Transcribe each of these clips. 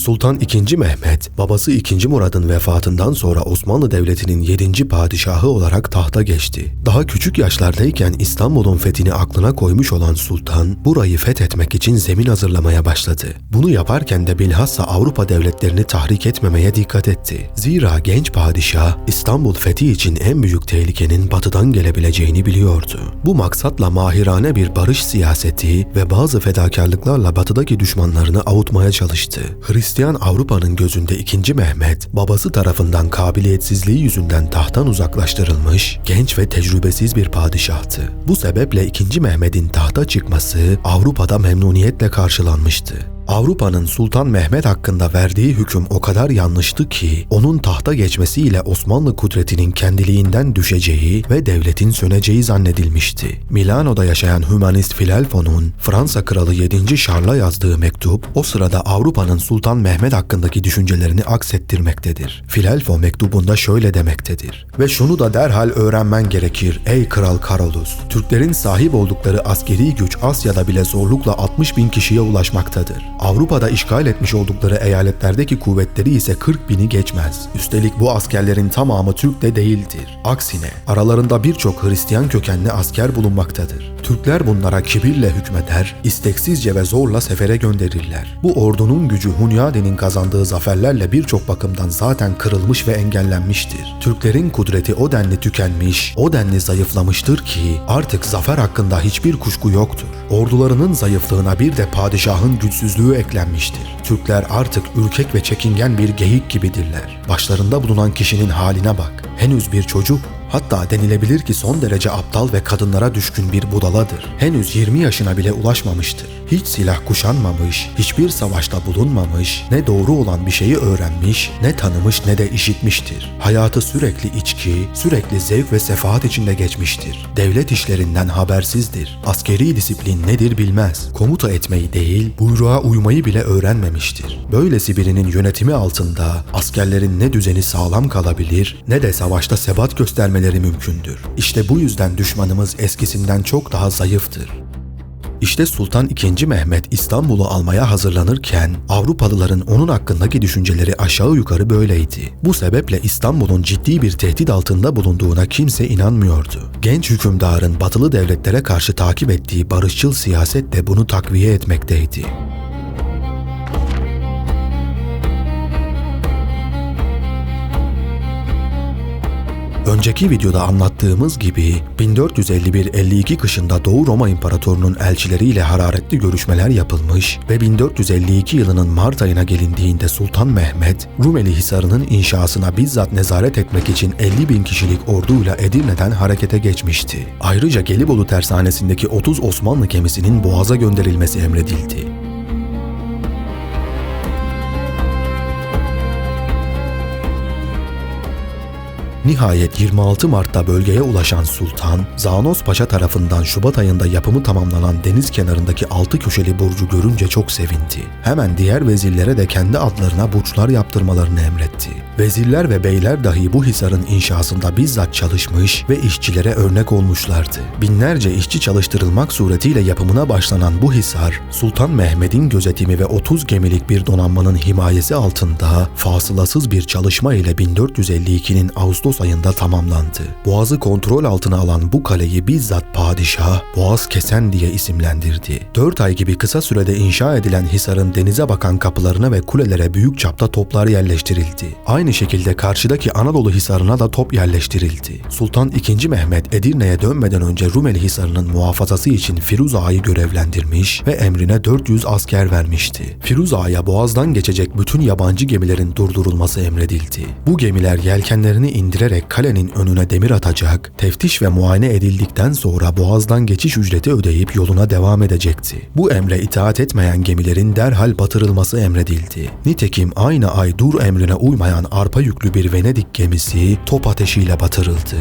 Sultan II. Mehmet, babası II. Murad'ın vefatından sonra Osmanlı Devleti'nin 7. padişahı olarak tahta geçti. Daha küçük yaşlardayken İstanbul'un fethini aklına koymuş olan sultan, burayı fethetmek için zemin hazırlamaya başladı. Bunu yaparken de bilhassa Avrupa devletlerini tahrik etmemeye dikkat etti. Zira genç padişah, İstanbul fethi için en büyük tehlikenin batıdan gelebileceğini biliyordu. Bu maksatla mahirane bir barış siyaseti ve bazı fedakarlıklarla batıdaki düşmanlarını avutmaya çalıştı. Hristiyan Avrupa'nın gözünde II. Mehmet, babası tarafından kabiliyetsizliği yüzünden tahttan uzaklaştırılmış, genç ve tecrübesiz bir padişahtı. Bu sebeple II. Mehmet'in tahta çıkması Avrupa'da memnuniyetle karşılanmıştı. Avrupa'nın Sultan Mehmet hakkında verdiği hüküm o kadar yanlıştı ki, onun tahta geçmesiyle Osmanlı kudretinin kendiliğinden düşeceği ve devletin söneceği zannedilmişti. Milano'da yaşayan hümanist Filelfo'nun Fransa Kralı 7. Charles'a yazdığı mektup, o sırada Avrupa'nın Sultan Mehmet hakkındaki düşüncelerini aksettirmektedir. Filelfo mektubunda şöyle demektedir: "Ve şunu da derhal öğrenmen gerekir ey Kral Carolus, Türklerin sahip oldukları askeri güç Asya'da bile zorlukla 60.000 kişiye ulaşmaktadır. Avrupa'da işgal etmiş oldukları eyaletlerdeki kuvvetleri ise 40.000'i geçmez. Üstelik bu askerlerin tamamı Türk de değildir. Aksine aralarında birçok Hristiyan kökenli asker bulunmaktadır. Türkler bunlara kibirle hükmeder, isteksizce ve zorla sefere gönderirler. Bu ordunun gücü Hunyadi'nin kazandığı zaferlerle birçok bakımdan zaten kırılmış ve engellenmiştir. Türklerin kudreti o denli tükenmiş, o denli zayıflamıştır ki artık zafer hakkında hiçbir kuşku yoktur. Ordularının zayıflığına bir de padişahın güçsüzlüğü eklenmiştir. Türkler artık ürkek ve çekingen bir geyik gibidirler. Başlarında bulunan kişinin haline bak. Henüz bir çocuk, hatta denilebilir ki son derece aptal ve kadınlara düşkün bir budaladır. Henüz 20 yaşına bile ulaşmamıştır. Hiç silah kuşanmamış, hiçbir savaşta bulunmamış, ne doğru olan bir şeyi öğrenmiş, ne tanımış ne de işitmiştir. Hayatı sürekli içki, sürekli zevk ve sefahat içinde geçmiştir. Devlet işlerinden habersizdir. Askeri disiplin nedir bilmez. Komuta etmeyi değil, buyruğa uymayı bile öğrenmemiştir. Böylesi birinin yönetimi altında askerlerin ne düzeni sağlam kalabilir, ne de savaşta sebat göstermeleri mümkündür. İşte bu yüzden düşmanımız eskisinden çok daha zayıftır." İşte Sultan II. Mehmet İstanbul'u almaya hazırlanırken Avrupalıların onun hakkındaki düşünceleri aşağı yukarı böyleydi. Bu sebeple İstanbul'un ciddi bir tehdit altında bulunduğuna kimse inanmıyordu. Genç hükümdarın batılı devletlere karşı takip ettiği barışçıl siyaset de bunu takviye etmekteydi. Önceki videoda anlattığımız gibi 1451-52 kışında Doğu Roma İmparatorluğu'nun elçileriyle hararetli görüşmeler yapılmış ve 1452 yılının Mart ayına gelindiğinde Sultan Mehmet, Rumeli Hisarı'nın inşasına bizzat nezaret etmek için 50.000 kişilik orduyla Edirne'den harekete geçmişti. Ayrıca Gelibolu tersanesindeki 30 Osmanlı gemisinin Boğaz'a gönderilmesi emredildi. Nihayet 26 Mart'ta bölgeye ulaşan Sultan, Zanos Paşa tarafından Şubat ayında yapımı tamamlanan deniz kenarındaki 6 köşeli burcu görünce çok sevindi. Hemen diğer vezirlere de kendi adlarına burçlar yaptırmalarını emretti. Vezirler ve beyler dahi bu hisarın inşasında bizzat çalışmış ve işçilere örnek olmuşlardı. Binlerce işçi çalıştırılmak suretiyle yapımına başlanan bu hisar, Sultan Mehmet'in gözetimi ve 30 gemilik bir donanmanın himayesi altında fasılasız bir çalışma ile 1452'nin Ağustos ayında tamamlandı. Boğaz'ı kontrol altına alan bu kaleyi bizzat padişah Boğaz Kesen diye isimlendirdi. 4 ay gibi kısa sürede inşa edilen hisarın denize bakan kapılarına ve kulelere büyük çapta toplar yerleştirildi. Aynı şekilde karşıdaki Anadolu Hisarı'na da top yerleştirildi. Sultan II. Mehmet Edirne'ye dönmeden önce Rumeli Hisarı'nın muhafazası için Firuz Ağa'yı görevlendirmiş ve emrine 400 asker vermişti. Firuz Ağa'ya Boğaz'dan geçecek bütün yabancı gemilerin durdurulması emredildi. Bu gemiler yelkenlerini indirerek kalenin önüne demir atacak, teftiş ve muayene edildikten sonra Boğaz'dan geçiş ücreti ödeyip yoluna devam edecekti. Bu emre itaat etmeyen gemilerin derhal batırılması emredildi. Nitekim aynı ay dur emrine uymayan arpa yüklü bir Venedik gemisi top ateşiyle batırıldı.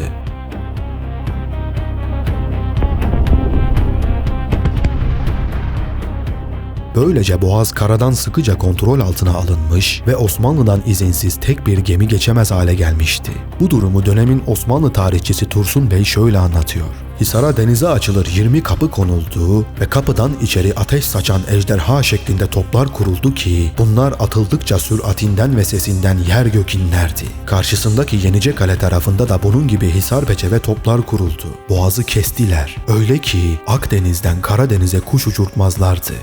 Böylece Boğaz karadan sıkıca kontrol altına alınmış ve Osmanlı'dan izinsiz tek bir gemi geçemez hale gelmişti. Bu durumu dönemin Osmanlı tarihçisi Tursun Bey şöyle anlatıyor. Hisara denize açılır 20 kapı konuldu ve kapıdan içeri ateş saçan ejderha şeklinde toplar kuruldu ki bunlar atıldıkça süratinden ve sesinden yer gök inlerdi. Karşısındaki Yenicekale tarafında da bunun gibi hisarpeçe ve toplar kuruldu. Boğazı kestiler. Öyle ki Akdeniz'den Karadeniz'e kuş uçurtmazlardı.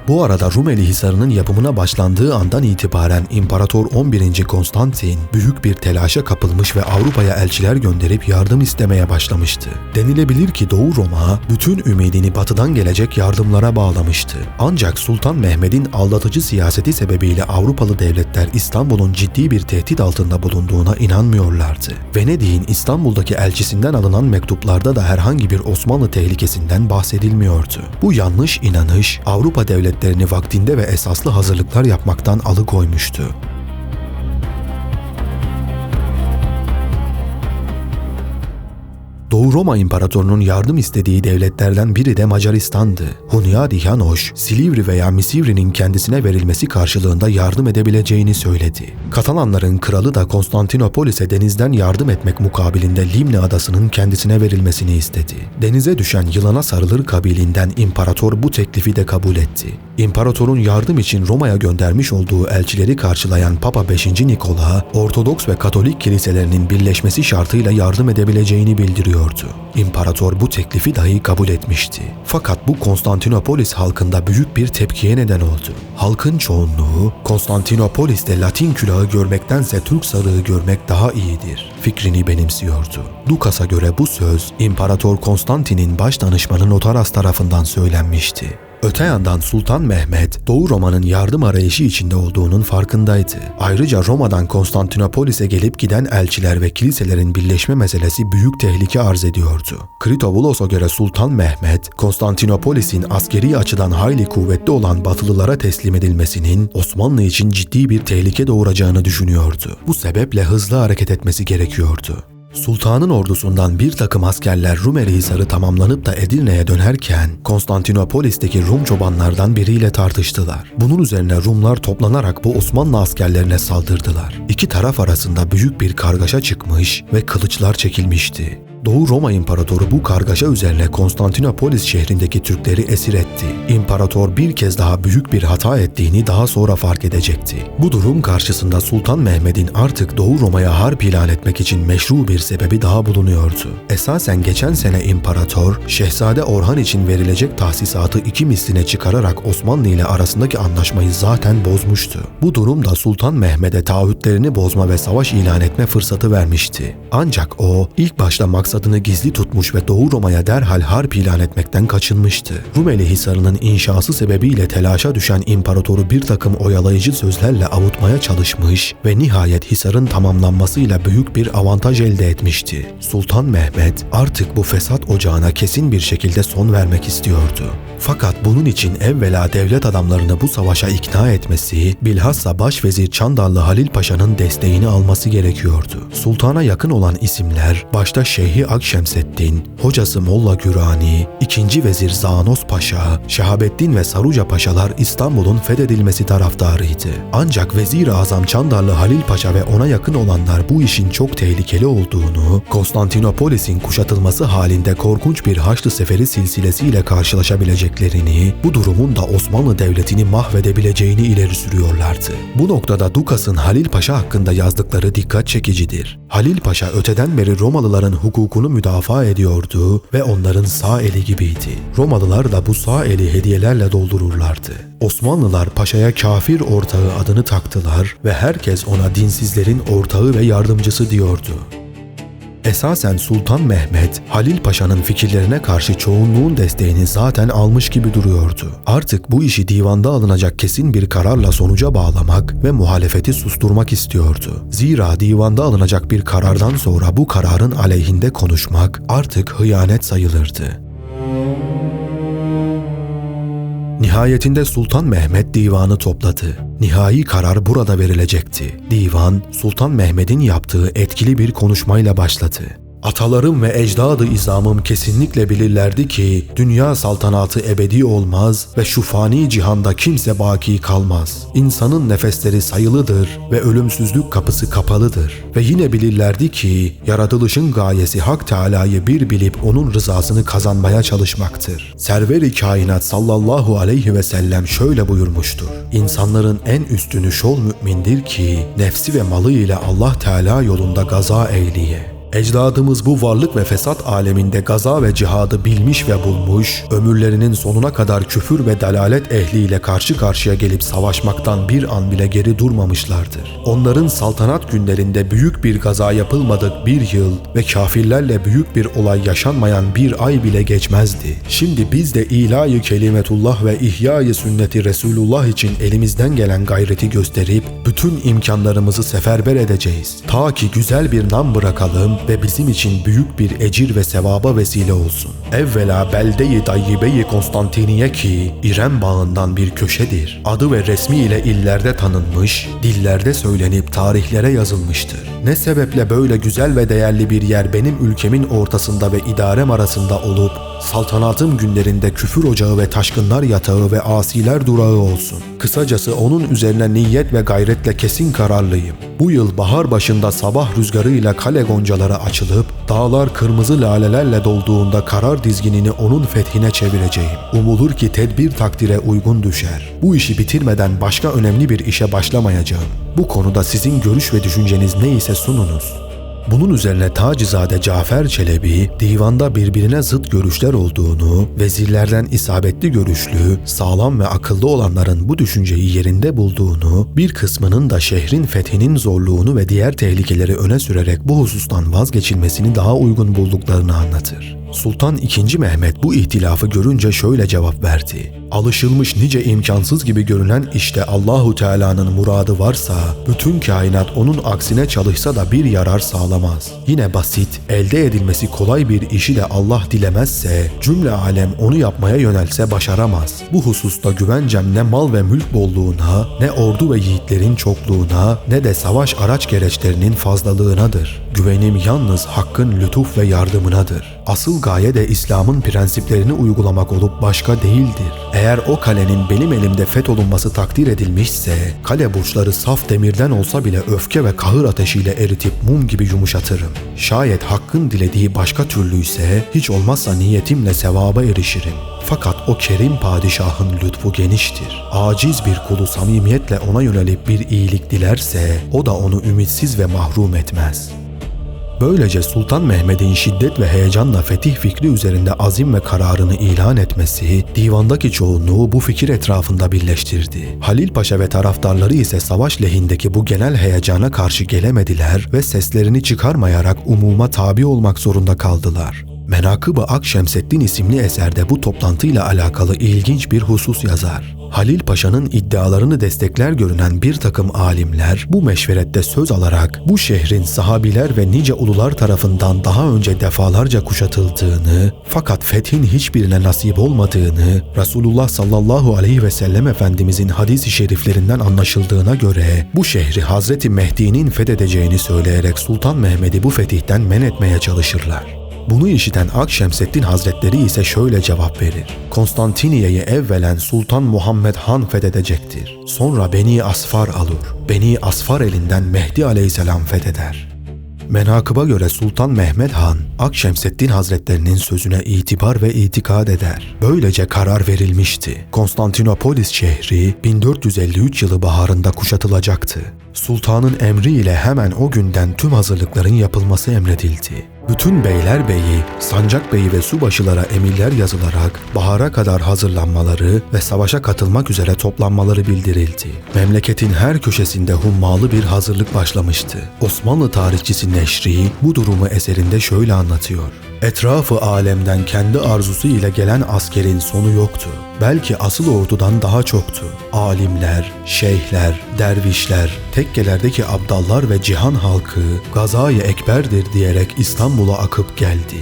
Bu arada Rumeli Hisarı'nın yapımına başlandığı andan itibaren İmparator 11. Konstantin büyük bir telaşa kapılmış ve Avrupa'ya elçiler gönderip yardım istemeye başlamıştı. Denilebilir ki Doğu Roma bütün ümidini batıdan gelecek yardımlara bağlamıştı. Ancak Sultan Mehmed'in aldatıcı siyaseti sebebiyle Avrupalı devletler İstanbul'un ciddi bir tehdit altında bulunduğuna inanmıyorlardı. Venedik'in İstanbul'daki elçisinden alınan mektuplarda da herhangi bir Osmanlı tehlikesinden bahsedilmiyordu. Bu yanlış inanış Avrupa devletlerini vaktinde ve esaslı hazırlıklar yapmaktan alıkoymuştu. Doğu Roma İmparatorluğu'nun yardım istediği devletlerden biri de Macaristan'dı. Hunyadi Janosch, Silivri veya Misivri'nin kendisine verilmesi karşılığında yardım edebileceğini söyledi. Katalanların kralı da Konstantinopolis'e denizden yardım etmek mukabilinde Limne adasının kendisine verilmesini istedi. Denize düşen yılana sarılır kabilinden imparator bu teklifi de kabul etti. İmparatorun yardım için Roma'ya göndermiş olduğu elçileri karşılayan Papa 5. Nikola, Ortodoks ve Katolik kiliselerinin birleşmesi şartıyla yardım edebileceğini bildiriyordu. İmparator bu teklifi dahi kabul etmişti. Fakat bu Konstantinopolis halkında büyük bir tepkiye neden oldu. Halkın çoğunluğu, Konstantinopolis'te Latin külahı görmektense Türk sarığı görmek daha iyidir fikrini benimsiyordu. Dukas'a göre bu söz, İmparator Konstantin'in baş danışmanı Notaras tarafından söylenmişti. Öte yandan Sultan Mehmed, Doğu Roma'nın yardım arayışı içinde olduğunun farkındaydı. Ayrıca Roma'dan Konstantinopolis'e gelip giden elçiler ve kiliselerin birleşme meselesi büyük tehlike arz ediyordu. Kritovoulos'a göre Sultan Mehmed, Konstantinopolis'in askeri açıdan hayli kuvvetli olan Batılılara teslim edilmesinin Osmanlı için ciddi bir tehlike doğuracağını düşünüyordu. Bu sebeple hızlı hareket etmesi gerekiyordu. Sultanın ordusundan bir takım askerler Rumeli Hisarı tamamlanıp da Edirne'ye dönerken Konstantinopolis'teki Rum çobanlardan biriyle tartıştılar. Bunun üzerine Rumlar toplanarak bu Osmanlı askerlerine saldırdılar. İki taraf arasında büyük bir kargaşa çıkmış ve kılıçlar çekilmişti. Doğu Roma İmparatoru bu kargaşa üzerine Konstantinopolis şehrindeki Türkleri esir etti. İmparator bir kez daha büyük bir hata ettiğini daha sonra fark edecekti. Bu durum karşısında Sultan Mehmed'in artık Doğu Roma'ya harp ilan etmek için meşru bir sebebi daha bulunuyordu. Esasen geçen sene İmparator, Şehzade Orhan için verilecek tahsisatı 2 misline çıkararak Osmanlı ile arasındaki anlaşmayı zaten bozmuştu. Bu durum da Sultan Mehmed'e taahhütlerini bozma ve savaş ilan etme fırsatı vermişti. Ancak o, ilk başta maksadını gizli tutmuş ve Doğu Roma'ya derhal harp ilan etmekten kaçınmıştı. Rumeli Hisarı'nın inşası sebebiyle telaşa düşen imparatoru bir takım oyalayıcı sözlerle avutmaya çalışmış ve nihayet Hisar'ın tamamlanmasıyla büyük bir avantaj elde etmişti. Sultan Mehmed artık bu fesat ocağına kesin bir şekilde son vermek istiyordu. Fakat bunun için evvela devlet adamlarını bu savaşa ikna etmesi, bilhassa Başvezir Çandarlı Halil Paşa'nın desteğini alması gerekiyordu. Sultana yakın olan isimler, başta Şeyhi Akşemseddin, hocası Molla Gürani, 2. Vezir Zanos Paşa, Şehabettin ve Saruca Paşalar İstanbul'un fethedilmesi taraftarıydı. Ancak Vezir-i Azam Çandarlı Halil Paşa ve ona yakın olanlar bu işin çok tehlikeli olduğunu, Konstantinopolis'in kuşatılması halinde korkunç bir Haçlı Seferi silsilesiyle karşılaşabileceklerini, bu durumun da Osmanlı Devleti'ni mahvedebileceğini ileri sürüyorlardı. Bu noktada Dukas'ın Halil Paşa hakkında yazdıkları dikkat çekici,'dir. Halil Paşa öteden beri Romalıların hukukunu müdafaa ediyordu ve onların sağ eli gibiydi. Romalılar da bu sağ eli hediyelerle doldururlardı. Osmanlılar Paşa'ya kafir ortağı adını taktılar ve herkes ona dinsizlerin ortağı ve yardımcısı diyordu. Esasen Sultan Mehmed, Halil Paşa'nın fikirlerine karşı çoğunluğun desteğini zaten almış gibi duruyordu. Artık bu işi divanda alınacak kesin bir kararla sonuca bağlamak ve muhalefeti susturmak istiyordu. Zira divanda alınacak bir karardan sonra bu kararın aleyhinde konuşmak artık hıyanet sayılırdı. Nihayetinde Sultan Mehmed divanı topladı. Nihai karar burada verilecekti. Divan, Sultan Mehmed'in yaptığı etkili bir konuşmayla başladı. Atalarım ve ecdadı izamım kesinlikle bilirlerdi ki dünya saltanatı ebedi olmaz ve şu fani cihanda kimse baki kalmaz. İnsanın nefesleri sayılıdır ve ölümsüzlük kapısı kapalıdır. Ve yine bilirlerdi ki yaratılışın gayesi Hak Teâlâ'yı bir bilip onun rızasını kazanmaya çalışmaktır. Server-i kainat sallallahu aleyhi ve sellem şöyle buyurmuştur: İnsanların en üstünü şol mümindir ki nefsi ve malı ile Allah Teâlâ yolunda gaza eyleye. Ecdadımız bu varlık ve fesat aleminde gaza ve cihadı bilmiş ve bulmuş, ömürlerinin sonuna kadar küfür ve dalalet ehliyle karşı karşıya gelip savaşmaktan bir an bile geri durmamışlardır. Onların saltanat günlerinde büyük bir gaza yapılmadık bir yıl ve kafirlerle büyük bir olay yaşanmayan bir ay bile geçmezdi. Şimdi biz de ilahi kelimetullah ve ihya-i sünneti Resulullah için elimizden gelen gayreti gösterip bütün imkanlarımızı seferber edeceğiz. Ta ki güzel bir nam bırakalım ve bizim için büyük bir ecir ve sevaba vesile olsun. Evvela belde-i Dayyibe-i Konstantiniye ki İrem bağından bir köşedir. Adı ve resmi ile illerde tanınmış, dillerde söylenip tarihlere yazılmıştır. Ne sebeple böyle güzel ve değerli bir yer benim ülkemin ortasında ve idarem arasında olup saltanatım günlerinde küfür ocağı ve taşkınlar yatağı ve asiler durağı olsun. Kısacası onun üzerine niyet ve gayretle kesin kararlıyım. Bu yıl bahar başında sabah rüzgarıyla kale goncaları açılıp dağlar kırmızı lalelerle dolduğunda karar dizginini onun fethine çevireceğim. Umulur ki tedbir takdire uygun düşer. Bu işi bitirmeden başka önemli bir işe başlamayacağım. Bu konuda sizin görüş ve düşünceniz neyse sununuz. Bunun üzerine Tacizade Cafer Çelebi, divanda birbirine zıt görüşler olduğunu, vezirlerden isabetli görüşlü, sağlam ve akıllı olanların bu düşünceyi yerinde bulduğunu, bir kısmının da şehrin fethinin zorluğunu ve diğer tehlikeleri öne sürerek bu husustan vazgeçilmesini daha uygun bulduklarını anlatır. Sultan II. Mehmet bu ihtilafı görünce şöyle cevap verdi: Alışılmış nice imkansız gibi görünen işte Allahu Teala'nın muradı varsa bütün kainat onun aksine çalışsa da bir yarar sağlamaz. Yine basit, elde edilmesi kolay bir işi de Allah dilemezse cümle alem onu yapmaya yönelse başaramaz. Bu hususta güvencem ne mal ve mülk bolluğuna, ne ordu ve yiğitlerin çokluğuna, ne de savaş araç gereçlerinin fazlalığınadır. Güvenim yalnız Hakk'ın lütuf ve yardımınadır. Asıl gaye de İslam'ın prensiplerini uygulamak olup başka değildir. Eğer o kalenin benim elimde fetholunması takdir edilmişse, kale burçları saf demirden olsa bile öfke ve kahır ateşiyle eritip mum gibi yumuşatırım. Şayet Hakk'ın dilediği başka türlüyse, hiç olmazsa niyetimle sevaba erişirim. Fakat o kerim padişahın lütfu geniştir. Aciz bir kulu samimiyetle ona yönelip bir iyilik dilerse, o da onu ümitsiz ve mahrum etmez. Böylece Sultan Mehmet'in şiddet ve heyecanla fetih fikri üzerinde azim ve kararını ilan etmesi, divandaki çoğunluğu bu fikir etrafında birleştirdi. Halil Paşa ve taraftarları ise savaş lehindeki bu genel heyecana karşı gelemediler ve seslerini çıkarmayarak umuma tabi olmak zorunda kaldılar. Menakıb-ı Akşemseddin isimli eserde bu toplantıyla alakalı ilginç bir husus yazar. Halil Paşa'nın iddialarını destekler görünen bir takım alimler bu meşverette söz alarak bu şehrin sahabiler ve nice ulular tarafından daha önce defalarca kuşatıldığını fakat fethin hiçbirine nasip olmadığını Resulullah sallallahu aleyhi ve sellem Efendimizin hadis-i şeriflerinden anlaşıldığına göre bu şehri Hazreti Mehdi'nin fethedeceğini söyleyerek Sultan Mehmet'i bu fetihten men etmeye çalışırlar. Bunu işiten Akşemseddin Hazretleri ise şöyle cevap verir: Konstantiniye'yi evvelen Sultan Muhammed Han fethedecektir. Sonra Beni Asfar alır. Beni Asfar elinden Mehdi Aleyhisselam fetheder. Menakıba göre Sultan Mehmed Han, Akşemseddin Hazretlerinin sözüne itibar ve itikad eder. Böylece karar verilmişti. Konstantinopolis şehri 1453 yılı baharında kuşatılacaktı. Sultanın emriyle hemen o günden tüm hazırlıkların yapılması emredildi. Bütün beylerbeyi, sancakbeyi ve subaşılara emirler yazılarak bahara kadar hazırlanmaları ve savaşa katılmak üzere toplanmaları bildirildi. Memleketin her köşesinde hummalı bir hazırlık başlamıştı. Osmanlı tarihçisi Neşri bu durumu eserinde şöyle anlatıyor: Etrafı alemden kendi arzusu ile gelen askerin sonu yoktu. Belki asıl ordudan daha çoktu. Alimler, şeyhler, dervişler, tekkelerdeki abdallar ve cihan halkı gazayı ekberdir diyerek İstanbul'a akıp geldi.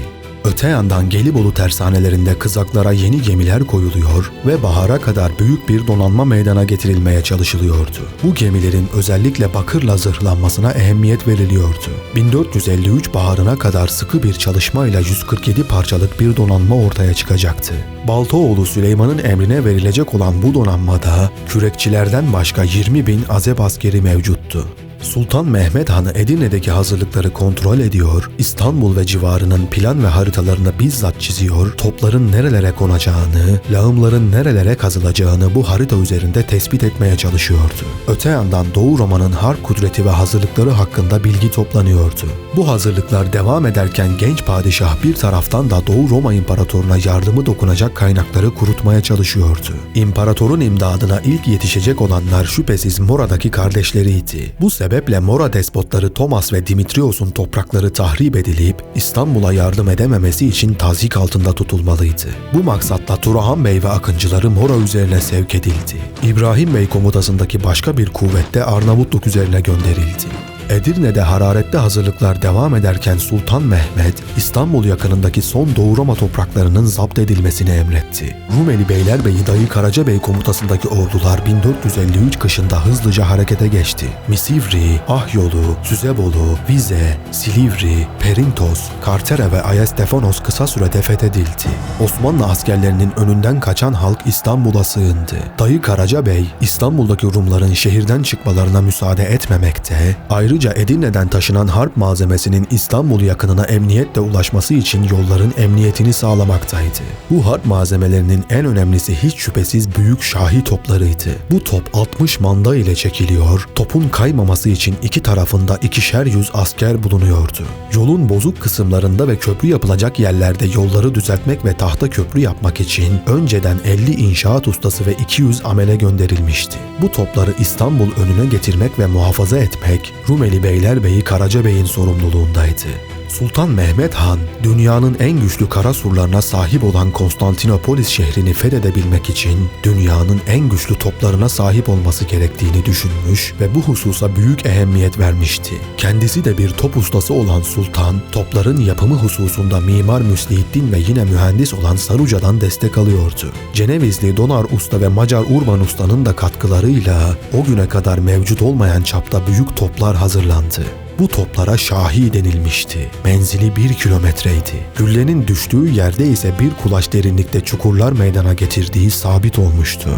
Öte yandan Gelibolu tersanelerinde kızaklara yeni gemiler koyuluyor ve bahara kadar büyük bir donanma meydana getirilmeye çalışılıyordu. Bu gemilerin özellikle bakırla zırhlanmasına ehemmiyet veriliyordu. 1453 baharına kadar sıkı bir çalışmayla 147 parçalık bir donanma ortaya çıkacaktı. Baltaoğlu Süleyman'ın emrine verilecek olan bu donanmada kürekçilerden başka 20.000 Azep askeri mevcuttu. Sultan Mehmed Han Edirne'deki hazırlıkları kontrol ediyor, İstanbul ve civarının plan ve haritalarını bizzat çiziyor, topların nerelere konacağını, lağımların nerelere kazılacağını bu harita üzerinde tespit etmeye çalışıyordu. Öte yandan Doğu Roma'nın harp kudreti ve hazırlıkları hakkında bilgi toplanıyordu. Bu hazırlıklar devam ederken genç padişah bir taraftan da Doğu Roma İmparatoruna yardımı dokunacak kaynakları kurutmaya çalışıyordu. İmparatorun imdadına ilk yetişecek olanlar şüphesiz Mora'daki kardeşleriydi. Bu sebeple Mora despotları Thomas ve Dimitrios'un toprakları tahrip edilip İstanbul'a yardım edememesi için tazyik altında tutulmalıydı. Bu maksatla Turahan Bey ve akıncıları Mora üzerine sevk edildi. İbrahim Bey komutasındaki başka bir kuvvette Arnavutluk üzerine gönderildi. Edirne'de hararetli hazırlıklar devam ederken Sultan Mehmed, İstanbul yakınındaki son Doğu Roma topraklarının zapt edilmesini emretti. Rumeli Beylerbeyi Dayı Karacabey komutasındaki ordular 1453 kışında hızlıca harekete geçti. Misivri, Ahyolu, Süzebolu, Vize, Silivri, Perintos, Kartere ve Ayastefanos kısa sürede fethedildi. Osmanlı askerlerinin önünden kaçan halk İstanbul'a sığındı. Dayı Karacabey, İstanbul'daki Rumların şehirden çıkmalarına müsaade etmemekte, ayrıca Edirne'den taşınan harp malzemesinin İstanbul yakınına emniyetle ulaşması için yolların emniyetini sağlamaktaydı. Bu harp malzemelerinin en önemlisi hiç şüphesiz büyük şahi toplarıydı. Bu top 60 manda ile çekiliyor, topun kaymaması için iki tarafında 200 asker bulunuyordu. Yolun bozuk kısımlarında ve köprü yapılacak yerlerde yolları düzeltmek ve tahta köprü yapmak için önceden 50 inşaat ustası ve 200 amele gönderilmişti. Bu topları İstanbul önüne getirmek ve muhafaza etmek Rumeli Beylerbeyi Karacabey'in sorumluluğundaydı. Sultan Mehmed Han, dünyanın en güçlü kara surlarına sahip olan Konstantinopolis şehrini fethedebilmek için dünyanın en güçlü toplarına sahip olması gerektiğini düşünmüş ve bu hususa büyük ehemmiyet vermişti. Kendisi de bir top ustası olan Sultan, topların yapımı hususunda Mimar Müslihiddin ve yine mühendis olan Saruca'dan destek alıyordu. Cenevizli Donar Usta ve Macar Urban Usta'nın da katkılarıyla o güne kadar mevcut olmayan çapta büyük toplar hazırlandı. Bu toplara şahi denilmişti. Menzili 1 kilometreydi. Güllenin düştüğü yerde ise bir kulaç derinlikte çukurlar meydana getirdiği sabit olmuştu.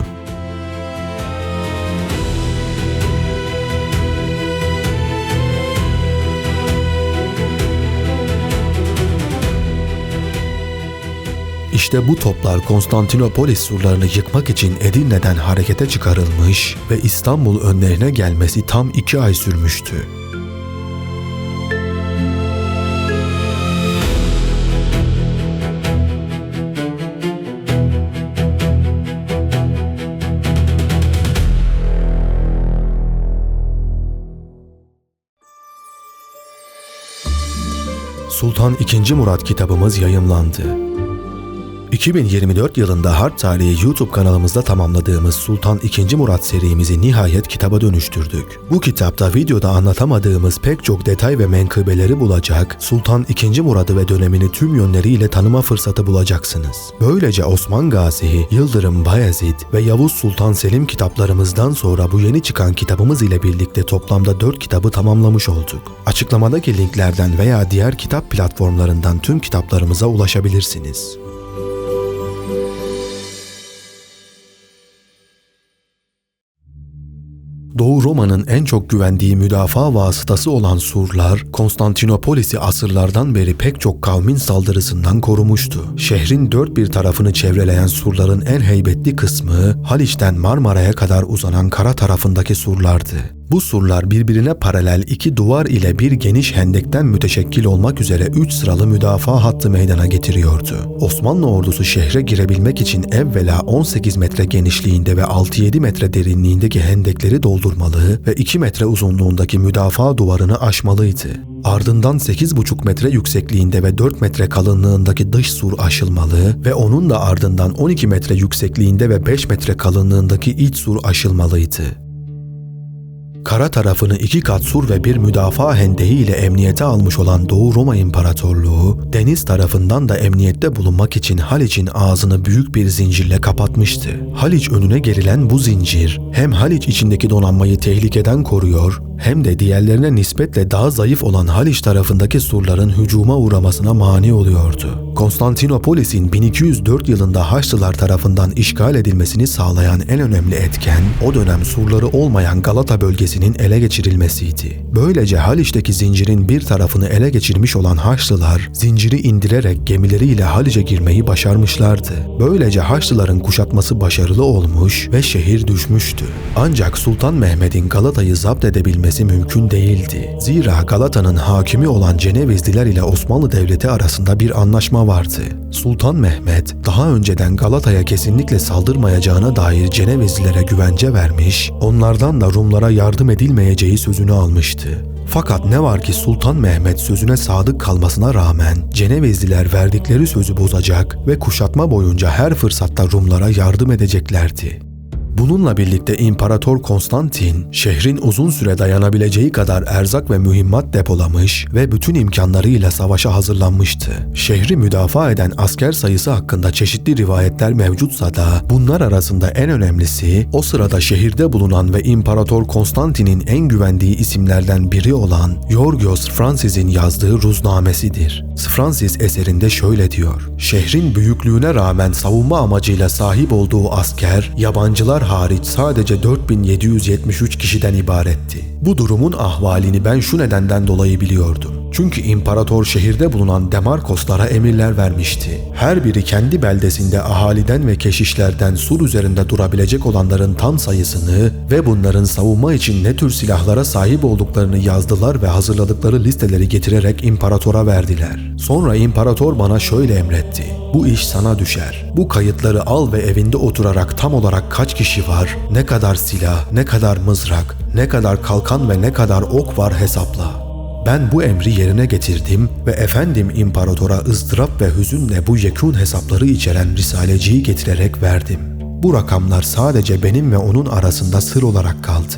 İşte bu toplar Konstantinopolis surlarını yıkmak için Edirne'den harekete çıkarılmış ve İstanbul önlerine gelmesi tam 2 ay sürmüştü. Sultan II. Murat kitabımız yayımlandı. 2024 yılında Harp Tarihi YouTube kanalımızda tamamladığımız Sultan II. Murat serimizi nihayet kitaba dönüştürdük. Bu kitapta videoda anlatamadığımız pek çok detay ve menkıbeleri bulacak, Sultan II. Murad'ı ve dönemini tüm yönleriyle tanıma fırsatı bulacaksınız. Böylece Osman Gazi, Yıldırım Bayezid ve Yavuz Sultan Selim kitaplarımızdan sonra bu yeni çıkan kitabımız ile birlikte toplamda 4 kitabı tamamlamış olduk. Açıklamadaki linklerden veya diğer kitap platformlarından tüm kitaplarımıza ulaşabilirsiniz. Doğu Roma'nın en çok güvendiği müdafaa vasıtası olan surlar, Konstantinopolis'i asırlardan beri pek çok kavmin saldırısından korumuştu. Şehrin dört bir tarafını çevreleyen surların en heybetli kısmı, Haliç'ten Marmara'ya kadar uzanan kara tarafındaki surlardı. Bu surlar birbirine paralel iki duvar ile bir geniş hendekten müteşekkil olmak üzere 3 sıralı müdafaa hattı meydana getiriyordu. Osmanlı ordusu şehre girebilmek için evvela 18 metre genişliğinde ve 6-7 metre derinliğindeki hendekleri doldurmalı ve 2 metre uzunluğundaki müdafaa duvarını aşmalıydı. Ardından 8,5 metre yüksekliğinde ve 4 metre kalınlığındaki dış sur aşılmalı ve onun da ardından 12 metre yüksekliğinde ve 5 metre kalınlığındaki iç sur aşılmalıydı. Kara tarafını 2 kat sur ve bir müdafaa hendeği ile emniyete almış olan Doğu Roma İmparatorluğu, deniz tarafından da emniyette bulunmak için Haliç'in ağzını büyük bir zincirle kapatmıştı. Haliç önüne gerilen bu zincir, hem Haliç içindeki donanmayı tehlikeden koruyor, hem de diğerlerine nispetle daha zayıf olan Haliç tarafındaki surların hücuma uğramasına mani oluyordu. Konstantinopolis'in 1204 yılında Haçlılar tarafından işgal edilmesini sağlayan en önemli etken, o dönem surları olmayan Galata bölgesinin ele geçirilmesiydi. Böylece Haliç'teki zincirin bir tarafını ele geçirmiş olan Haçlılar, zinciri indirerek gemileriyle Haliç'e girmeyi başarmışlardı. Böylece Haçlıların kuşatması başarılı olmuş ve şehir düşmüştü. Ancak Sultan Mehmet'in Galata'yı zapt edebilmesi mümkün değildi. Zira Galata'nın hakimi olan Cenevizliler ile Osmanlı Devleti arasında bir anlaşma vardı. Sultan Mehmet daha önceden Galata'ya kesinlikle saldırmayacağına dair Cenevizlilere güvence vermiş, onlardan da Rumlara yardım edilmeyeceği sözünü almıştı. Fakat ne var ki Sultan Mehmet sözüne sadık kalmasına rağmen Cenevizliler verdikleri sözü bozacak ve kuşatma boyunca her fırsatta Rumlara yardım edeceklerdi. Bununla birlikte İmparator Konstantin, şehrin uzun süre dayanabileceği kadar erzak ve mühimmat depolamış ve bütün imkanlarıyla savaşa hazırlanmıştı. Şehri müdafaa eden asker sayısı hakkında çeşitli rivayetler mevcutsa da bunlar arasında en önemlisi o sırada şehirde bulunan ve İmparator Konstantin'in en güvendiği isimlerden biri olan Yorgos Fransis'in yazdığı ruznamesidir. Fransis eserinde şöyle diyor: "Şehrin büyüklüğüne rağmen savunma amacıyla sahip olduğu asker, yabancılar hariç sadece 4773 kişiden ibaretti. Bu durumun ahvalini ben şu nedenden dolayı biliyordum. Çünkü imparator şehirde bulunan Demarkoslara emirler vermişti. Her biri kendi beldesinde ahaliden ve keşişlerden sur üzerinde durabilecek olanların tam sayısını ve bunların savunma için ne tür silahlara sahip olduklarını yazdılar ve hazırladıkları listeleri getirerek imparatora verdiler. Sonra imparator bana şöyle emretti: bu iş sana düşer. Bu kayıtları al ve evinde oturarak tam olarak kaç kişi var, ne kadar silah, ne kadar mızrak, ne kadar kalkan ve ne kadar ok var hesapla. Ben bu emri yerine getirdim ve efendim imparatora ızdırap ve hüzünle bu yekûn hesapları içeren risaleciyi getirerek verdim. Bu rakamlar sadece benim ve onun arasında sır olarak kaldı."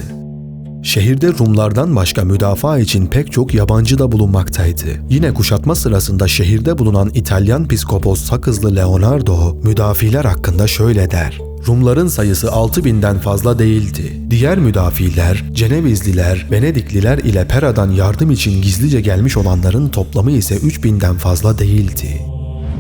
Şehirde Rumlardan başka müdafaa için pek çok yabancı da bulunmaktaydı. Yine kuşatma sırasında şehirde bulunan İtalyan piskopos Sakızlı Leonardo, müdafiler hakkında şöyle der: "Rumların sayısı 6000'den fazla değildi. Diğer müdafiler, Cenevizliler, Venedikliler ile Pera'dan yardım için gizlice gelmiş olanların toplamı ise 3000'den fazla değildi."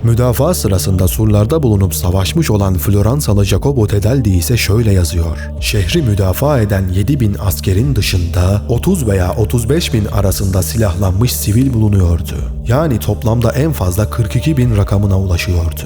Müdafaa sırasında surlarda bulunup savaşmış olan Floransalı Jacopo Tedeldi ise şöyle yazıyor: "Şehri müdafaa eden 7000 askerin dışında 30 veya 35 bin arasında silahlanmış sivil bulunuyordu. Yani toplamda en fazla 42.000 rakamına ulaşıyordu."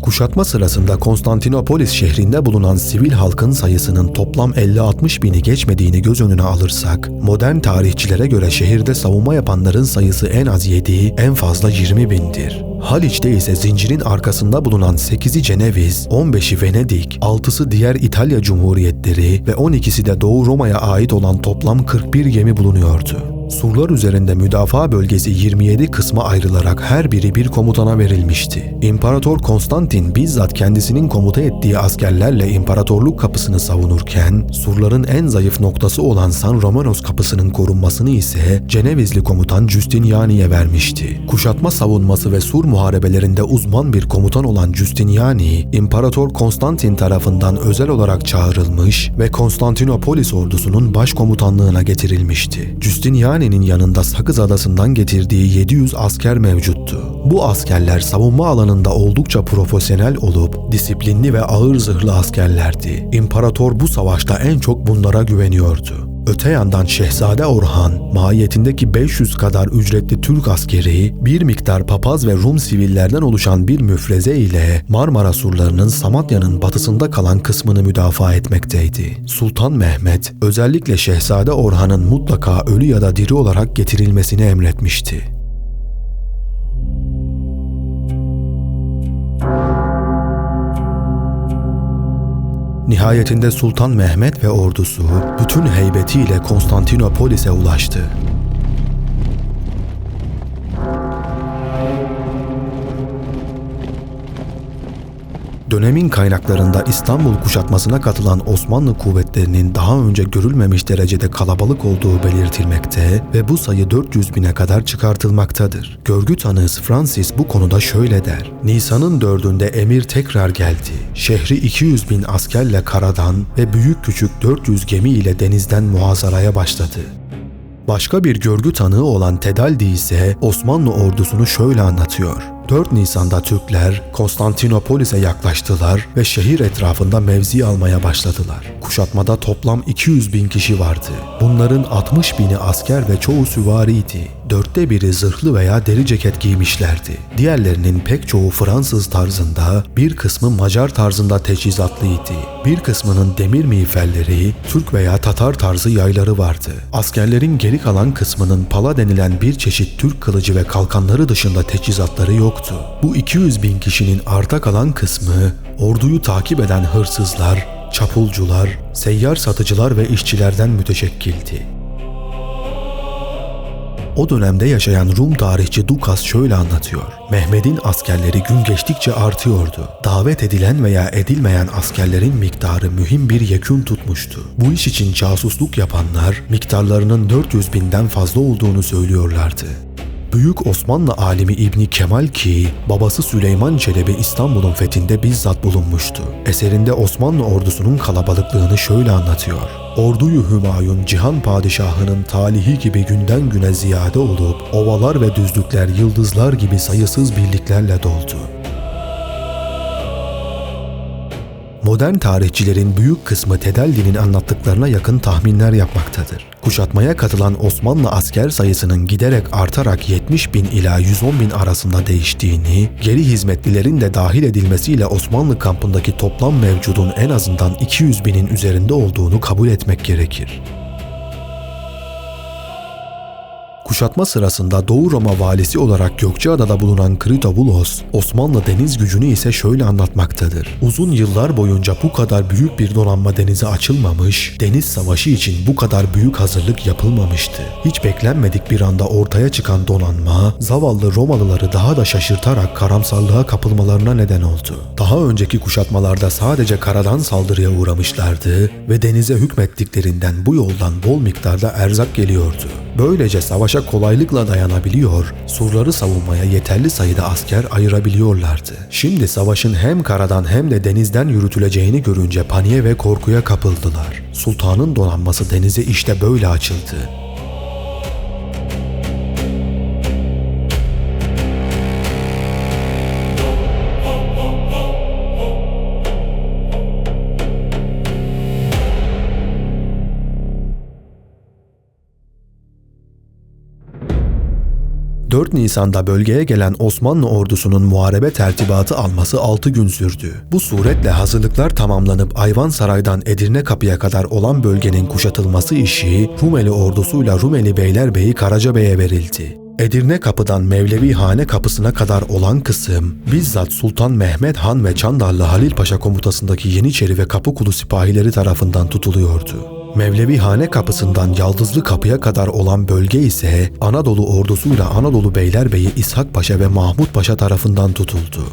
Kuşatma sırasında Konstantinopolis şehrinde bulunan sivil halkın sayısının toplam 50-60 bini geçmediğini göz önüne alırsak, modern tarihçilere göre şehirde savunma yapanların sayısı en az 7, en fazla 20 bindir. Haliç'te ise zincirin arkasında bulunan 8'i Ceneviz, 15'i Venedik, 6'sı diğer İtalya Cumhuriyetleri ve 12'si de Doğu Roma'ya ait olan toplam 41 gemi bulunuyordu. Surlar üzerinde müdafaa bölgesi 27 kısma ayrılarak her biri bir komutana verilmişti. İmparator Konstantin bizzat kendisinin komuta ettiği askerlerle imparatorluk kapısını savunurken, surların en zayıf noktası olan San Romanos kapısının korunmasını ise Cenevizli komutan Justiniani'ye vermişti. Kuşatma savunması ve sur muharebelerinde uzman bir komutan olan Justiniani, İmparator Konstantin tarafından özel olarak çağrılmış ve Konstantinopolis ordusunun başkomutanlığına getirilmişti. Justiniani'nin yanında Sakız Adası'ndan getirdiği 700 asker mevcuttu. Bu askerler savunma alanında oldukça profesyonel olup disiplinli ve ağır zırhlı askerlerdi. İmparator bu savaşta en çok bunlara güveniyordu. Öte yandan Şehzade Orhan, mahiyetindeki 500 kadar ücretli Türk askeri, bir miktar papaz ve Rum sivillerden oluşan bir müfreze ile Marmara surlarının Samatya'nın batısında kalan kısmını müdafaa etmekteydi. Sultan Mehmet, özellikle Şehzade Orhan'ın mutlaka ölü ya da diri olarak getirilmesini emretmişti. Nihayetinde Sultan Mehmet ve ordusu bütün heybetiyle Konstantinopolis'e ulaştı. Dönemin kaynaklarında İstanbul kuşatmasına katılan Osmanlı kuvvetlerinin daha önce görülmemiş derecede kalabalık olduğu belirtilmekte ve bu sayı 400 bine kadar çıkartılmaktadır. Görgü tanığı Francis bu konuda şöyle der: Nisan'ın 4'ünde emir tekrar geldi. Şehri 200 bin askerle karadan ve büyük küçük 400 gemi ile denizden muhasaraya başladı. Başka bir görgü tanığı olan Tedaldi ise Osmanlı ordusunu şöyle anlatıyor: 4 Nisan'da Türkler Konstantinopolis'e yaklaştılar ve şehir etrafında mevzi almaya başladılar. Kuşatmada toplam 200 bin kişi vardı. Bunların 60 bini asker ve çoğu süvariydi. 4'te biri zırhlı veya deri ceket giymişlerdi. Diğerlerinin pek çoğu Fransız tarzında, bir kısmı Macar tarzında teçhizatlıydı. Bir kısmının demir miğferleri, Türk veya Tatar tarzı yayları vardı. Askerlerin geri kalan kısmının pala denilen bir çeşit Türk kılıcı ve kalkanları dışında teçhizatları yoktu. Bu 200 bin kişinin arta kalan kısmı, orduyu takip eden hırsızlar, çapulcular, seyyar satıcılar ve işçilerden müteşekkildi. O dönemde yaşayan Rum tarihçi Dukas şöyle anlatıyor: Mehmet'in askerleri gün geçtikçe artıyordu. Davet edilen veya edilmeyen askerlerin miktarı mühim bir yekün tutmuştu. Bu iş için casusluk yapanlar miktarlarının 400 binden fazla olduğunu söylüyorlardı. Büyük Osmanlı alimi İbni Kemal ki babası Süleyman Çelebi İstanbul'un fethinde bizzat bulunmuştu. Eserinde Osmanlı ordusunun kalabalıklığını şöyle anlatıyor: Orduyu Hümayun Cihan Padişahı'nın talihi gibi günden güne ziyade olup ovalar ve düzlükler yıldızlar gibi sayısız birliklerle doldu. Modern tarihçilerin büyük kısmı Tedaldi'nin anlattıklarına yakın tahminler yapmaktadır. Kuşatmaya katılan Osmanlı asker sayısının giderek artarak 70 bin ila 110 bin arasında değiştiğini, geri hizmetlilerin de dahil edilmesiyle Osmanlı kampındaki toplam mevcudun en azından 200 binin üzerinde olduğunu kabul etmek gerekir. Kuşatma sırasında Doğu Roma valisi olarak Gökçeada'da bulunan Kritobulos, Osmanlı deniz gücünü ise şöyle anlatmaktadır: Uzun yıllar boyunca bu kadar büyük bir donanma denize açılmamış, deniz savaşı için bu kadar büyük hazırlık yapılmamıştı. Hiç beklenmedik bir anda ortaya çıkan donanma, zavallı Romalıları daha da şaşırtarak karamsarlığa kapılmalarına neden oldu. Daha önceki kuşatmalarda sadece karadan saldırıya uğramışlardı ve denize hükmettiklerinden bu yoldan bol miktarda erzak geliyordu. Böylece savaşa kolaylıkla dayanabiliyor, surları savunmaya yeterli sayıda asker ayırabiliyorlardı. Şimdi savaşın hem karadan hem de denizden yürütüleceğini görünce paniğe ve korkuya kapıldılar. Sultanın donanması denize işte böyle açıldı. 4 Nisan'da bölgeye gelen Osmanlı ordusunun muharebe tertibatı alması 6 gün sürdü. Bu suretle hazırlıklar tamamlanıp Ayvansaray'dan Edirne Kapı'ya kadar olan bölgenin kuşatılması işi Rumeli ordusuyla Rumeli Beylerbeyi Karacabey'e verildi. Edirne Kapı'dan Mevlevihane Kapısı'na kadar olan kısım bizzat Sultan Mehmet Han ve Çandarlı Halil Paşa komutasındaki Yeniçeri ve Kapıkulu sipahileri tarafından tutuluyordu. Mevlevihane Kapısı'ndan Yaldızlı Kapı'ya kadar olan bölge ise Anadolu ordusuyla Anadolu Beylerbeyi İshak Paşa ve Mahmut Paşa tarafından tutuldu.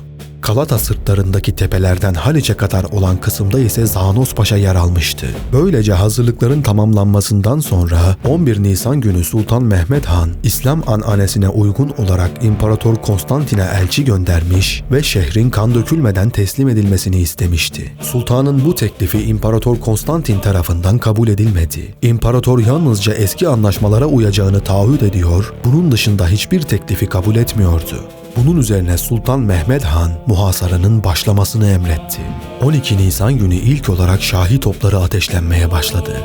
Galata sırtlarındaki tepelerden Haliç'e kadar olan kısımda ise Zanos Paşa yer almıştı. Böylece hazırlıkların tamamlanmasından sonra 11 Nisan günü Sultan Mehmet Han, İslam ananesine uygun olarak İmparator Konstantin'e elçi göndermiş ve şehrin kan dökülmeden teslim edilmesini istemişti. Sultanın bu teklifi İmparator Konstantin tarafından kabul edilmedi. İmparator yalnızca eski anlaşmalara uyacağını taahhüt ediyor, bunun dışında hiçbir teklifi kabul etmiyordu. Bunun üzerine Sultan Mehmet Han muhasaranın başlamasını emretti. 12 Nisan günü ilk olarak Şahi topları ateşlenmeye başladı.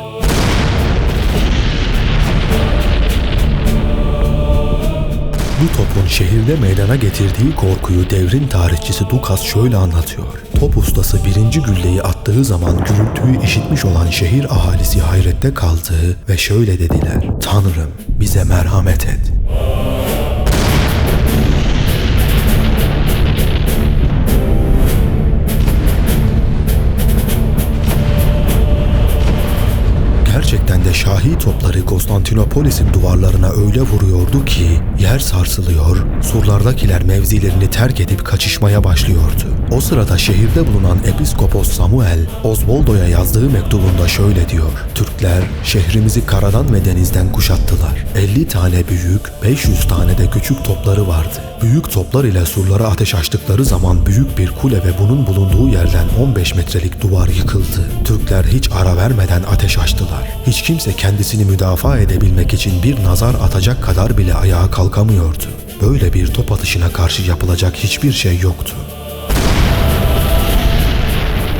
Bu topun şehirde meydana getirdiği korkuyu devrin tarihçisi Dukas şöyle anlatıyor. Top ustası birinci gülleyi attığı zaman gürültüyü işitmiş olan şehir ahalisi hayrette kaldı ve şöyle dediler: "Tanrım, bize merhamet et." Gerçekten de ve şahi topları Konstantinopolis'in duvarlarına öyle vuruyordu ki yer sarsılıyor, surlardakiler mevzilerini terk edip kaçışmaya başlıyordu. O sırada şehirde bulunan Episkopos Samuel, Oswaldo'ya yazdığı mektubunda şöyle diyor: Türkler şehrimizi karadan ve denizden kuşattılar. 50 tane büyük, 500 tane de küçük topları vardı. Büyük toplar ile surlara ateş açtıkları zaman büyük bir kule ve bunun bulunduğu yerden 15 metrelik duvar yıkıldı. Türkler hiç ara vermeden ateş açtılar. Hiç kimse kendisini müdafaa edebilmek için bir nazar atacak kadar bile ayağa kalkamıyordu. Böyle bir top atışına karşı yapılacak hiçbir şey yoktu.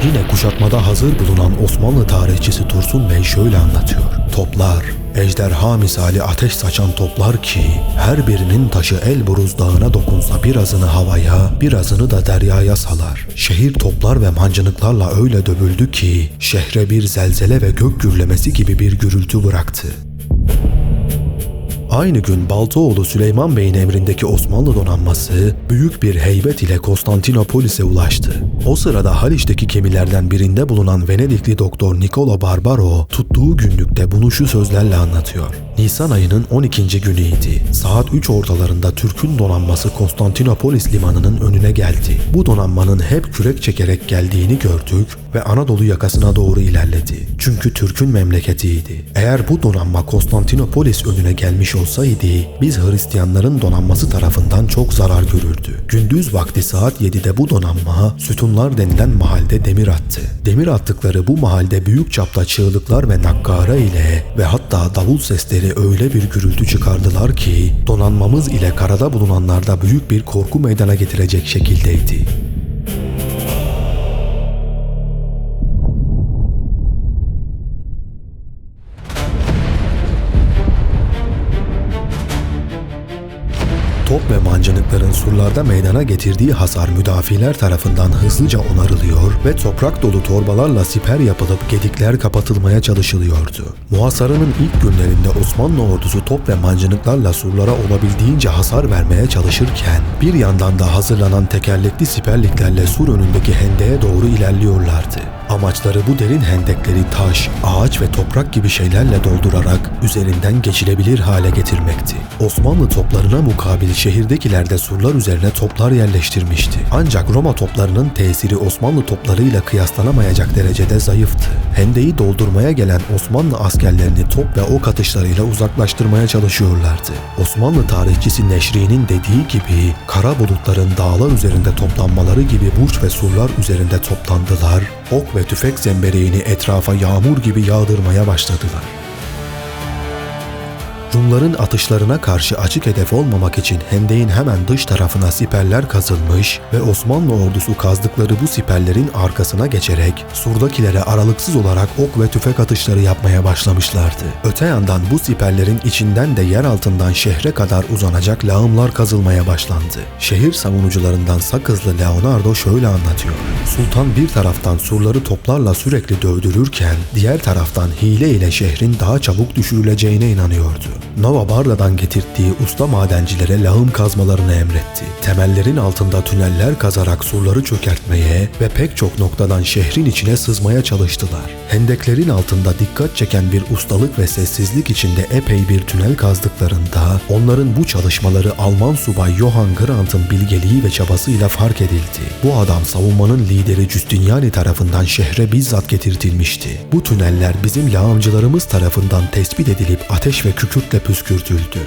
Yine kuşatmada hazır bulunan Osmanlı tarihçisi Tursun Bey şöyle anlatıyor: Toplar, ejderha misali ateş saçan toplar ki her birinin taşı Elburuz Dağı'na dokunsa birazını havaya, birazını da deryaya salar. Şehir toplar ve mancınıklarla öyle dövüldü ki şehre bir zelzele ve gök gürlemesi gibi bir gürültü bıraktı. Aynı gün Baltaoğlu Süleyman Bey'in emrindeki Osmanlı donanması büyük bir heybet ile Konstantinopolis'e ulaştı. O sırada Haliç'teki gemilerden birinde bulunan Venedikli doktor Niccolo Barbaro tuttuğu günlükte bunu şu sözlerle anlatıyor: Nisan ayının 12. günüydü. Saat 3 ortalarında Türk'ün donanması Konstantinopolis limanının önüne geldi. Bu donanmanın hep kürek çekerek geldiğini gördük ve Anadolu yakasına doğru ilerledi. Çünkü Türk'ün memleketiydi. Eğer bu donanma Konstantinopolis önüne gelmiş olsaydı biz Hristiyanların donanması tarafından çok zarar görürdü. Gündüz vakti saat 7'de bu donanma Sütunlar denilen mahalde demir attı. Demir attıkları bu mahalde büyük çapta çığlıklar ve nakkara ile ve hatta davul sesleri öyle bir gürültü çıkardılar ki donanmamız ile karada bulunanlarda büyük bir korku meydana getirecek şekildeydi. Top ve mancınıkların surlarda meydana getirdiği hasar müdafiler tarafından hızlıca onarılıyor ve toprak dolu torbalarla siper yapılıp gedikler kapatılmaya çalışılıyordu. Muhasarının ilk günlerinde Osmanlı ordusu top ve mancınıklarla surlara olabildiğince hasar vermeye çalışırken bir yandan da hazırlanan tekerlekli siperliklerle sur önündeki hendeğe doğru ilerliyorlardı. Amaçları bu derin hendekleri taş, ağaç ve toprak gibi şeylerle doldurarak üzerinden geçilebilir hale getirmekti. Osmanlı toplarına mukabil şehirdekiler de surlar üzerine toplar yerleştirmişti. Ancak Roma toplarının tesiri Osmanlı toplarıyla kıyaslanamayacak derecede zayıftı. Hendeyi doldurmaya gelen Osmanlı askerlerini top ve ok atışlarıyla uzaklaştırmaya çalışıyorlardı. Osmanlı tarihçisi Neşri'nin dediği gibi kara bulutların dağlar üzerinde toplanmaları gibi burç ve surlar üzerinde toplandılar, ok ve tüfek zembereğini etrafa yağmur gibi yağdırmaya başladılar. Rumların atışlarına karşı açık hedef olmamak için hendeğin hemen dış tarafına siperler kazılmış ve Osmanlı ordusu kazdıkları bu siperlerin arkasına geçerek surdakilere aralıksız olarak ok ve tüfek atışları yapmaya başlamışlardı. Öte yandan bu siperlerin içinden de yer altından şehre kadar uzanacak lağımlar kazılmaya başlandı. Şehir savunucularından Sakızlı Leonardo şöyle anlatıyor: Sultan bir taraftan surları toplarla sürekli dövdürürken diğer taraftan hile ile şehrin daha çabuk düşürüleceğine inanıyordu. Nova Barda'dan getirdiği usta madencilere lağım kazmalarını emretti. Temellerin altında tüneller kazarak surları çökertmeye ve pek çok noktadan şehrin içine sızmaya çalıştılar. Hendeklerin altında dikkat çeken bir ustalık ve sessizlik içinde epey bir tünel kazdıklarında onların bu çalışmaları Alman subay Johann Grant'ın bilgeliği ve çabasıyla fark edildi. Bu adam savunmanın lideri Justiniani tarafından şehre bizzat getirtilmişti. Bu tüneller bizim lağımcılarımız tarafından tespit edilip ateş ve kükürtle püskürtüldü.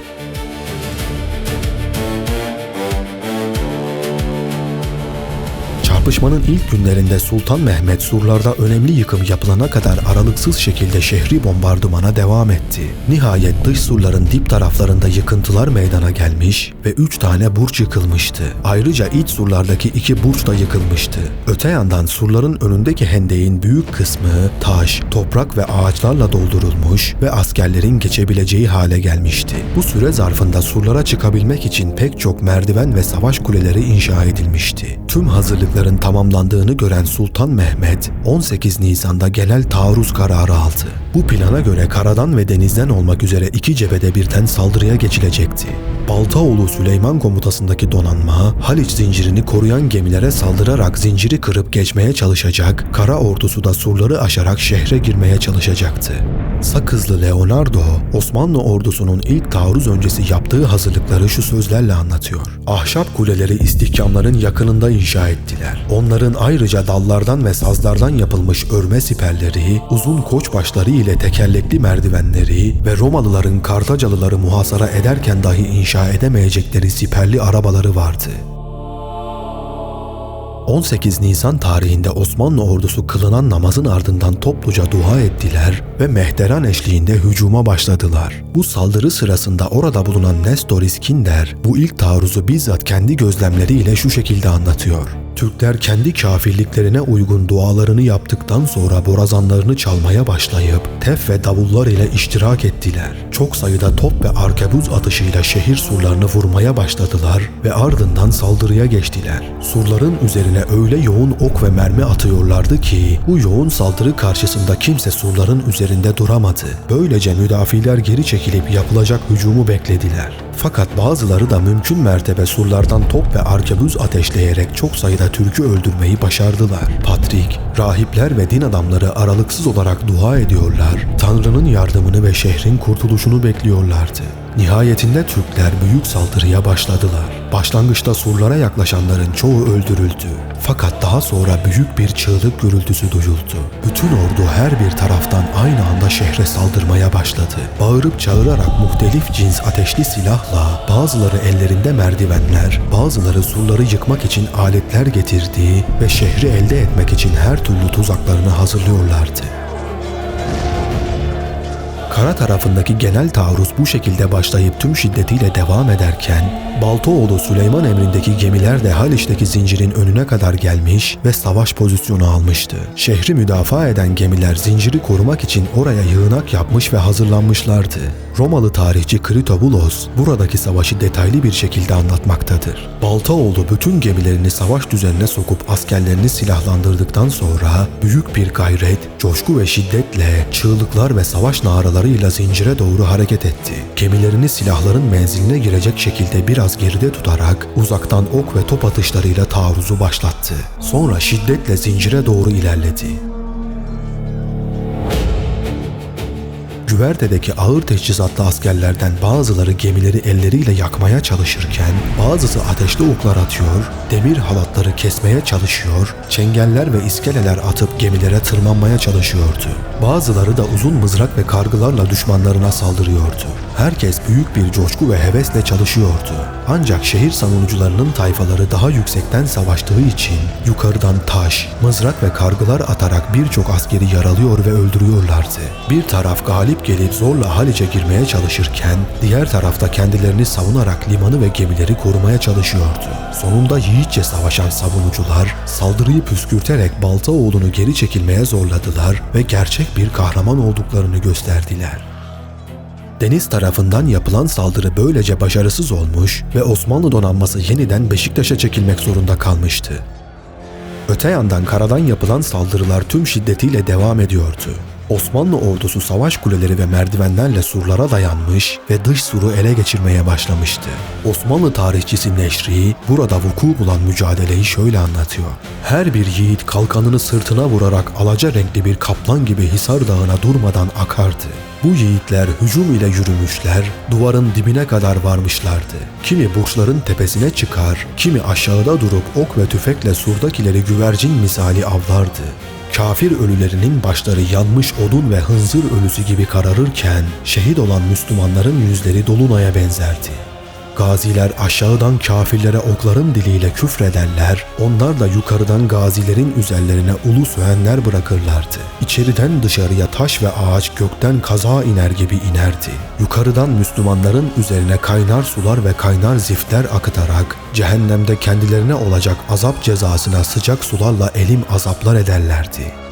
Çarpışmanın ilk günlerinde Sultan Mehmet surlarda önemli yıkım yapılana kadar aralıksız şekilde şehri bombardımana devam etti. Nihayet dış surların dip taraflarında yıkıntılar meydana gelmiş ve 3 tane burç yıkılmıştı. Ayrıca iç surlardaki 2 burç da yıkılmıştı. Öte yandan surların önündeki hendeğin büyük kısmı taş, toprak ve ağaçlarla doldurulmuş ve askerlerin geçebileceği hale gelmişti. Bu süre zarfında surlara çıkabilmek için pek çok merdiven ve savaş kuleleri inşa edilmişti. Tüm hazırlıkların tamamlandığını gören Sultan Mehmet 18 Nisan'da genel taarruz kararı aldı. Bu plana göre karadan ve denizden olmak üzere 2 cephede birden saldırıya geçilecekti. Baltaoğlu Süleyman komutasındaki donanma Haliç zincirini koruyan gemilere saldırarak zinciri kırıp geçmeye çalışacak, kara ordusu da surları aşarak şehre girmeye çalışacaktı. Sakızlı Leonardo, Osmanlı ordusunun ilk taarruz öncesi yaptığı hazırlıkları şu sözlerle anlatıyor. Ahşap kuleleri istihkamların yakınında inşa ettiler. Onların ayrıca dallardan ve sazlardan yapılmış örme siperleri, uzun koç başları ile tekerlekli merdivenleri ve Romalıların Kartacalıları muhasara ederken dahi inşa edemeyecekleri siperli arabaları vardı. 18 Nisan tarihinde Osmanlı ordusu kılınan namazın ardından topluca dua ettiler ve mehteran eşliğinde hücuma başladılar. Bu saldırı sırasında orada bulunan Nestor İskinder bu ilk taarruzu bizzat kendi gözlemleriyle şu şekilde anlatıyor. Türkler kendi kafirliklerine uygun dualarını yaptıktan sonra borazanlarını çalmaya başlayıp tef ve davullar ile iştirak ettiler. Çok sayıda top ve arkebuz atışıyla şehir surlarını vurmaya başladılar ve ardından saldırıya geçtiler. Surların üzerine öyle yoğun ok ve mermi atıyorlardı ki bu yoğun saldırı karşısında kimse surların üzerinde duramadı. Böylece müdafiler geri çekilip yapılacak hücumu beklediler. Fakat bazıları da mümkün mertebe surlardan top ve arkebuz ateşleyerek çok sayıda Türk'ü öldürmeyi başardılar. Patrik, rahipler ve din adamları aralıksız olarak dua ediyorlar, Tanrı'nın yardımını ve şehrin kurtuluşunu bekliyorlardı. Nihayetinde Türkler büyük saldırıya başladılar. Başlangıçta surlara yaklaşanların çoğu öldürüldü. Fakat daha sonra büyük bir çığlık gürültüsü duyuldu. Bütün ordu her bir taraftan aynı anda şehre saldırmaya başladı. Bağırıp çağırarak muhtelif cins ateşli silahla, bazıları ellerinde merdivenler, bazıları surları yıkmak için aletler getirdiği ve şehri elde etmek için her türlü tuzaklarını hazırlıyorlardı. Kara tarafındaki genel taarruz bu şekilde başlayıp tüm şiddetiyle devam ederken, Baltaoğlu Süleyman emrindeki gemiler de Haliç'teki zincirin önüne kadar gelmiş ve savaş pozisyonu almıştı. Şehri müdafaa eden gemiler zinciri korumak için oraya yığınak yapmış ve hazırlanmışlardı. Romalı tarihçi Kritobulos buradaki savaşı detaylı bir şekilde anlatmaktadır. Baltaoğlu bütün gemilerini savaş düzenine sokup askerlerini silahlandırdıktan sonra büyük bir gayret, coşku ve şiddetle çığlıklar ve savaş naralarıyla zincire doğru hareket etti. Gemilerini silahların menziline girecek şekilde biraz geride tutarak uzaktan ok ve top atışlarıyla taarruzu başlattı. Sonra şiddetle zincire doğru ilerledi. Güvertedeki ağır teçhizatlı askerlerden bazıları gemileri elleriyle yakmaya çalışırken bazısı ateşli oklar atıyor, demir halatları kesmeye çalışıyor, çengeller ve iskeleler atıp gemilere tırmanmaya çalışıyordu. Bazıları da uzun mızrak ve kargılarla düşmanlarına saldırıyordu. Herkes büyük bir coşku ve hevesle çalışıyordu. Ancak şehir savunucularının tayfaları daha yüksekten savaştığı için yukarıdan taş, mızrak ve kargılar atarak birçok askeri yaralıyor ve öldürüyorlardı. Bir taraf galip gelip zorla Haliç'e girmeye çalışırken diğer tarafta kendilerini savunarak limanı ve gemileri korumaya çalışıyordu. Sonunda yiğitçe savaşan savunucular saldırıyı püskürterek Baltaoğlu'nu geri çekilmeye zorladılar ve gerçek bir kahraman olduklarını gösterdiler. Deniz tarafından yapılan saldırı böylece başarısız olmuş ve Osmanlı donanması yeniden Beşiktaş'a çekilmek zorunda kalmıştı. Öte yandan karadan yapılan saldırılar tüm şiddetiyle devam ediyordu. Osmanlı ordusu savaş kuleleri ve merdivenlerle surlara dayanmış ve dış suru ele geçirmeye başlamıştı. Osmanlı tarihçisi Neşri burada vuku bulan mücadeleyi şöyle anlatıyor. Her bir yiğit kalkanını sırtına vurarak alaca renkli bir kaplan gibi Hisar Dağı'na durmadan akardı. Bu yiğitler hücum ile yürümüşler, duvarın dibine kadar varmışlardı. Kimi burçların tepesine çıkar, kimi aşağıda durup ok ve tüfekle surdakileri güvercin misali avlardı. Kafir ölülerinin başları yanmış odun ve hınzır ölüsü gibi kararırken şehit olan Müslümanların yüzleri dolunaya benzerdi. Gaziler aşağıdan kafirlere okların diliyle küfrederler, onlar da yukarıdan gazilerin üzerlerine ulu söğenler bırakırlardı. İçeriden dışarıya taş ve ağaç gökten kaza iner gibi inerdi. Yukarıdan Müslümanların üzerine kaynar sular ve kaynar ziftler akıtarak cehennemde kendilerine olacak azap cezasına sıcak sularla elim azaplar ederlerdi.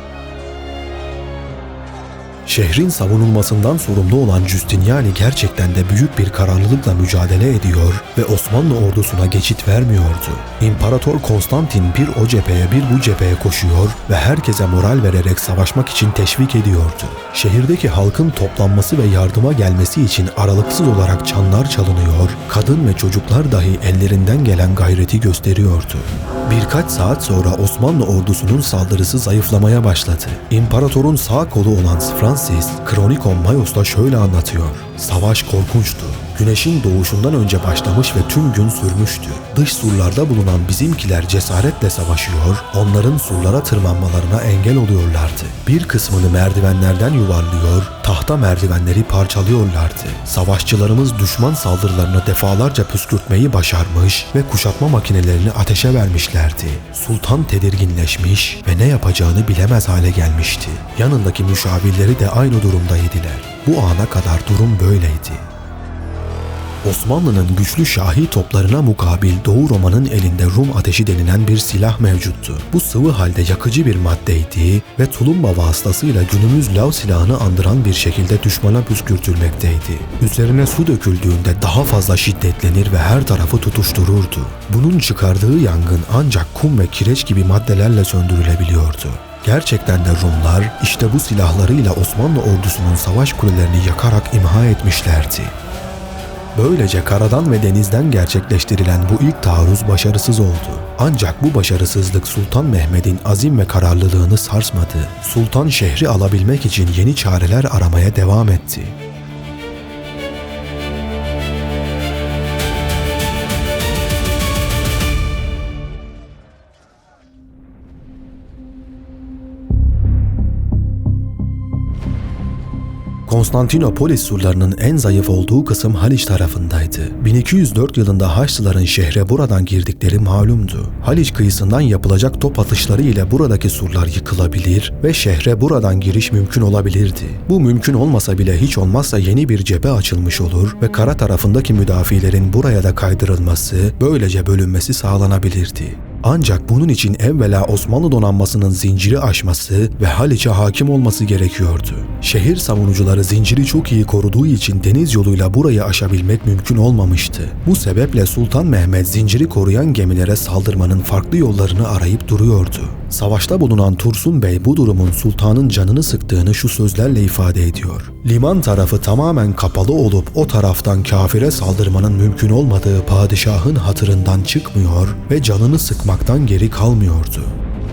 Şehrin savunulmasından sorumlu olan Justiniani gerçekten de büyük bir kararlılıkla mücadele ediyor ve Osmanlı ordusuna geçit vermiyordu. İmparator Konstantin bir o cepheye bir bu cepheye koşuyor ve herkese moral vererek savaşmak için teşvik ediyordu. Şehirdeki halkın toplanması ve yardıma gelmesi için aralıksız olarak çanlar çalınıyor, kadın ve çocuklar dahi ellerinden gelen gayreti gösteriyordu. Birkaç saat sonra Osmanlı ordusunun saldırısı zayıflamaya başladı. İmparatorun sağ kolu olan Francis, Kronikon Mayos'ta şöyle anlatıyor. Savaş korkunçtu. Güneşin doğuşundan önce başlamış ve tüm gün sürmüştü. Dış surlarda bulunan bizimkiler cesaretle savaşıyor, onların surlara tırmanmalarına engel oluyorlardı. Bir kısmını merdivenlerden yuvarlıyor, tahta merdivenleri parçalıyorlardı. Savaşçılarımız düşman saldırılarını defalarca püskürtmeyi başarmış ve kuşatma makinelerini ateşe vermişlerdi. Sultan tedirginleşmiş ve ne yapacağını bilemez hale gelmişti. Yanındaki müşavirleri de aynı durumdaydılar. Bu ana kadar durum böyleydi. Osmanlı'nın güçlü şahi toplarına mukabil Doğu Roma'nın elinde Rum ateşi denilen bir silah mevcuttu. Bu sıvı halde yakıcı bir maddeydi ve tulumba vasıtasıyla günümüz lav silahını andıran bir şekilde düşmana püskürtülmekteydi. Üzerine su döküldüğünde daha fazla şiddetlenir ve her tarafı tutuştururdu. Bunun çıkardığı yangın ancak kum ve kireç gibi maddelerle söndürülebiliyordu. Gerçekten de Rumlar işte bu silahlarıyla Osmanlı ordusunun savaş kulelerini yakarak imha etmişlerdi. Böylece karadan ve denizden gerçekleştirilen bu ilk taarruz başarısız oldu. Ancak bu başarısızlık Sultan Mehmed'in azim ve kararlılığını sarsmadı. Sultan şehri alabilmek için yeni çareler aramaya devam etti. Konstantinopolis surlarının en zayıf olduğu kısım Haliç tarafındaydı. 1204 yılında Haçlıların şehre buradan girdikleri malumdu. Haliç kıyısından yapılacak top atışları ile buradaki surlar yıkılabilir ve şehre buradan giriş mümkün olabilirdi. Bu mümkün olmasa bile hiç olmazsa yeni bir cephe açılmış olur ve kara tarafındaki müdafilerin buraya da kaydırılması, böylece bölünmesi sağlanabilirdi. Ancak bunun için evvela Osmanlı donanmasının zinciri aşması ve Haliç'e hakim olması gerekiyordu. Şehir savunucuları zinciri çok iyi koruduğu için deniz yoluyla burayı aşabilmek mümkün olmamıştı. Bu sebeple Sultan Mehmed zinciri koruyan gemilere saldırmanın farklı yollarını arayıp duruyordu. Savaşta bulunan Tursun Bey bu durumun sultanın canını sıktığını şu sözlerle ifade ediyor. Liman tarafı tamamen kapalı olup o taraftan kafire saldırmanın mümkün olmadığı padişahın hatırından çıkmıyor ve canını sıkmaktan geri kalmıyordu.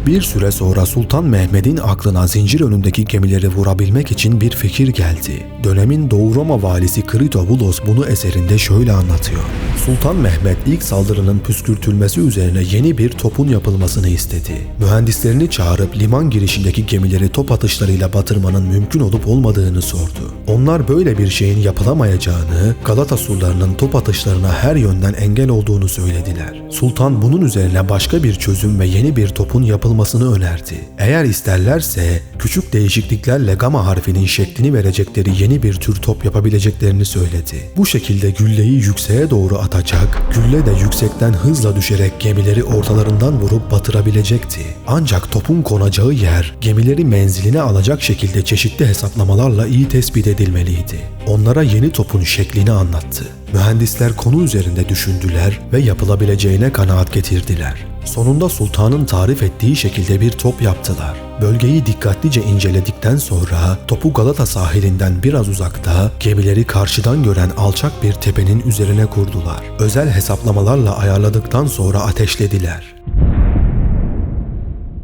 Bir süre sonra Sultan Mehmed'in aklına zincir önündeki gemileri vurabilmek için bir fikir geldi. Dönemin Doğu Roma valisi Kritobulos bunu eserinde şöyle anlatıyor. Sultan Mehmed ilk saldırının püskürtülmesi üzerine yeni bir topun yapılmasını istedi. Mühendislerini çağırıp liman girişindeki gemileri top atışlarıyla batırmanın mümkün olup olmadığını sordu. Onlar böyle bir şeyin yapılamayacağını, Galata surlarının top atışlarına her yönden engel olduğunu söylediler. Sultan bunun üzerine başka bir çözüm ve yeni bir topun yapılmasını önerdi. Eğer isterlerse küçük değişikliklerle gama harfinin şeklini verecekleri yeni bir tür top yapabileceklerini söyledi. Bu şekilde gülleyi yükseğe doğru atacak, gülle de yüksekten hızla düşerek gemileri ortalarından vurup batırabilecekti. Ancak topun konacağı yer gemileri menziline alacak şekilde çeşitli hesaplamalarla iyi tespit edilmeliydi. Onlara yeni topun şeklini anlattı. Mühendisler konu üzerinde düşündüler ve yapılabileceğine kanaat getirdiler. Sonunda sultanın tarif ettiği şekilde bir top yaptılar. Bölgeyi dikkatlice inceledikten sonra topu Galata sahilinden biraz uzakta gemileri karşıdan gören alçak bir tepenin üzerine kurdular. Özel hesaplamalarla ayarladıktan sonra ateşlediler.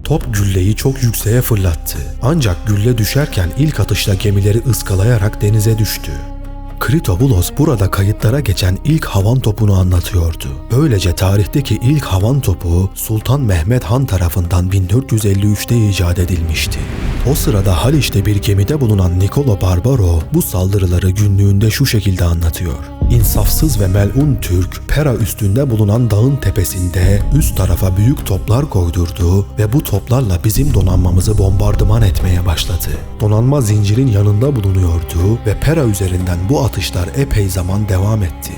Top gülleyi çok yükseğe fırlattı. Ancak gülle düşerken ilk atışta gemileri ıskalayarak denize düştü. Kritobulos burada kayıtlara geçen ilk havan topunu anlatıyordu. Böylece tarihteki ilk havan topu Sultan Mehmed Han tarafından 1453'te icat edilmişti. O sırada Haliç'te bir gemide bulunan Niccolo Barbaro bu saldırıları günlüğünde şu şekilde anlatıyor. İnsafsız ve melun Türk, Pera üstünde bulunan dağın tepesinde üst tarafa büyük toplar koydurdu ve bu toplarla bizim donanmamızı bombardıman etmeye başladı. Donanma zincirin yanında bulunuyordu ve Pera üzerinden bu atışlar epey zaman devam etti.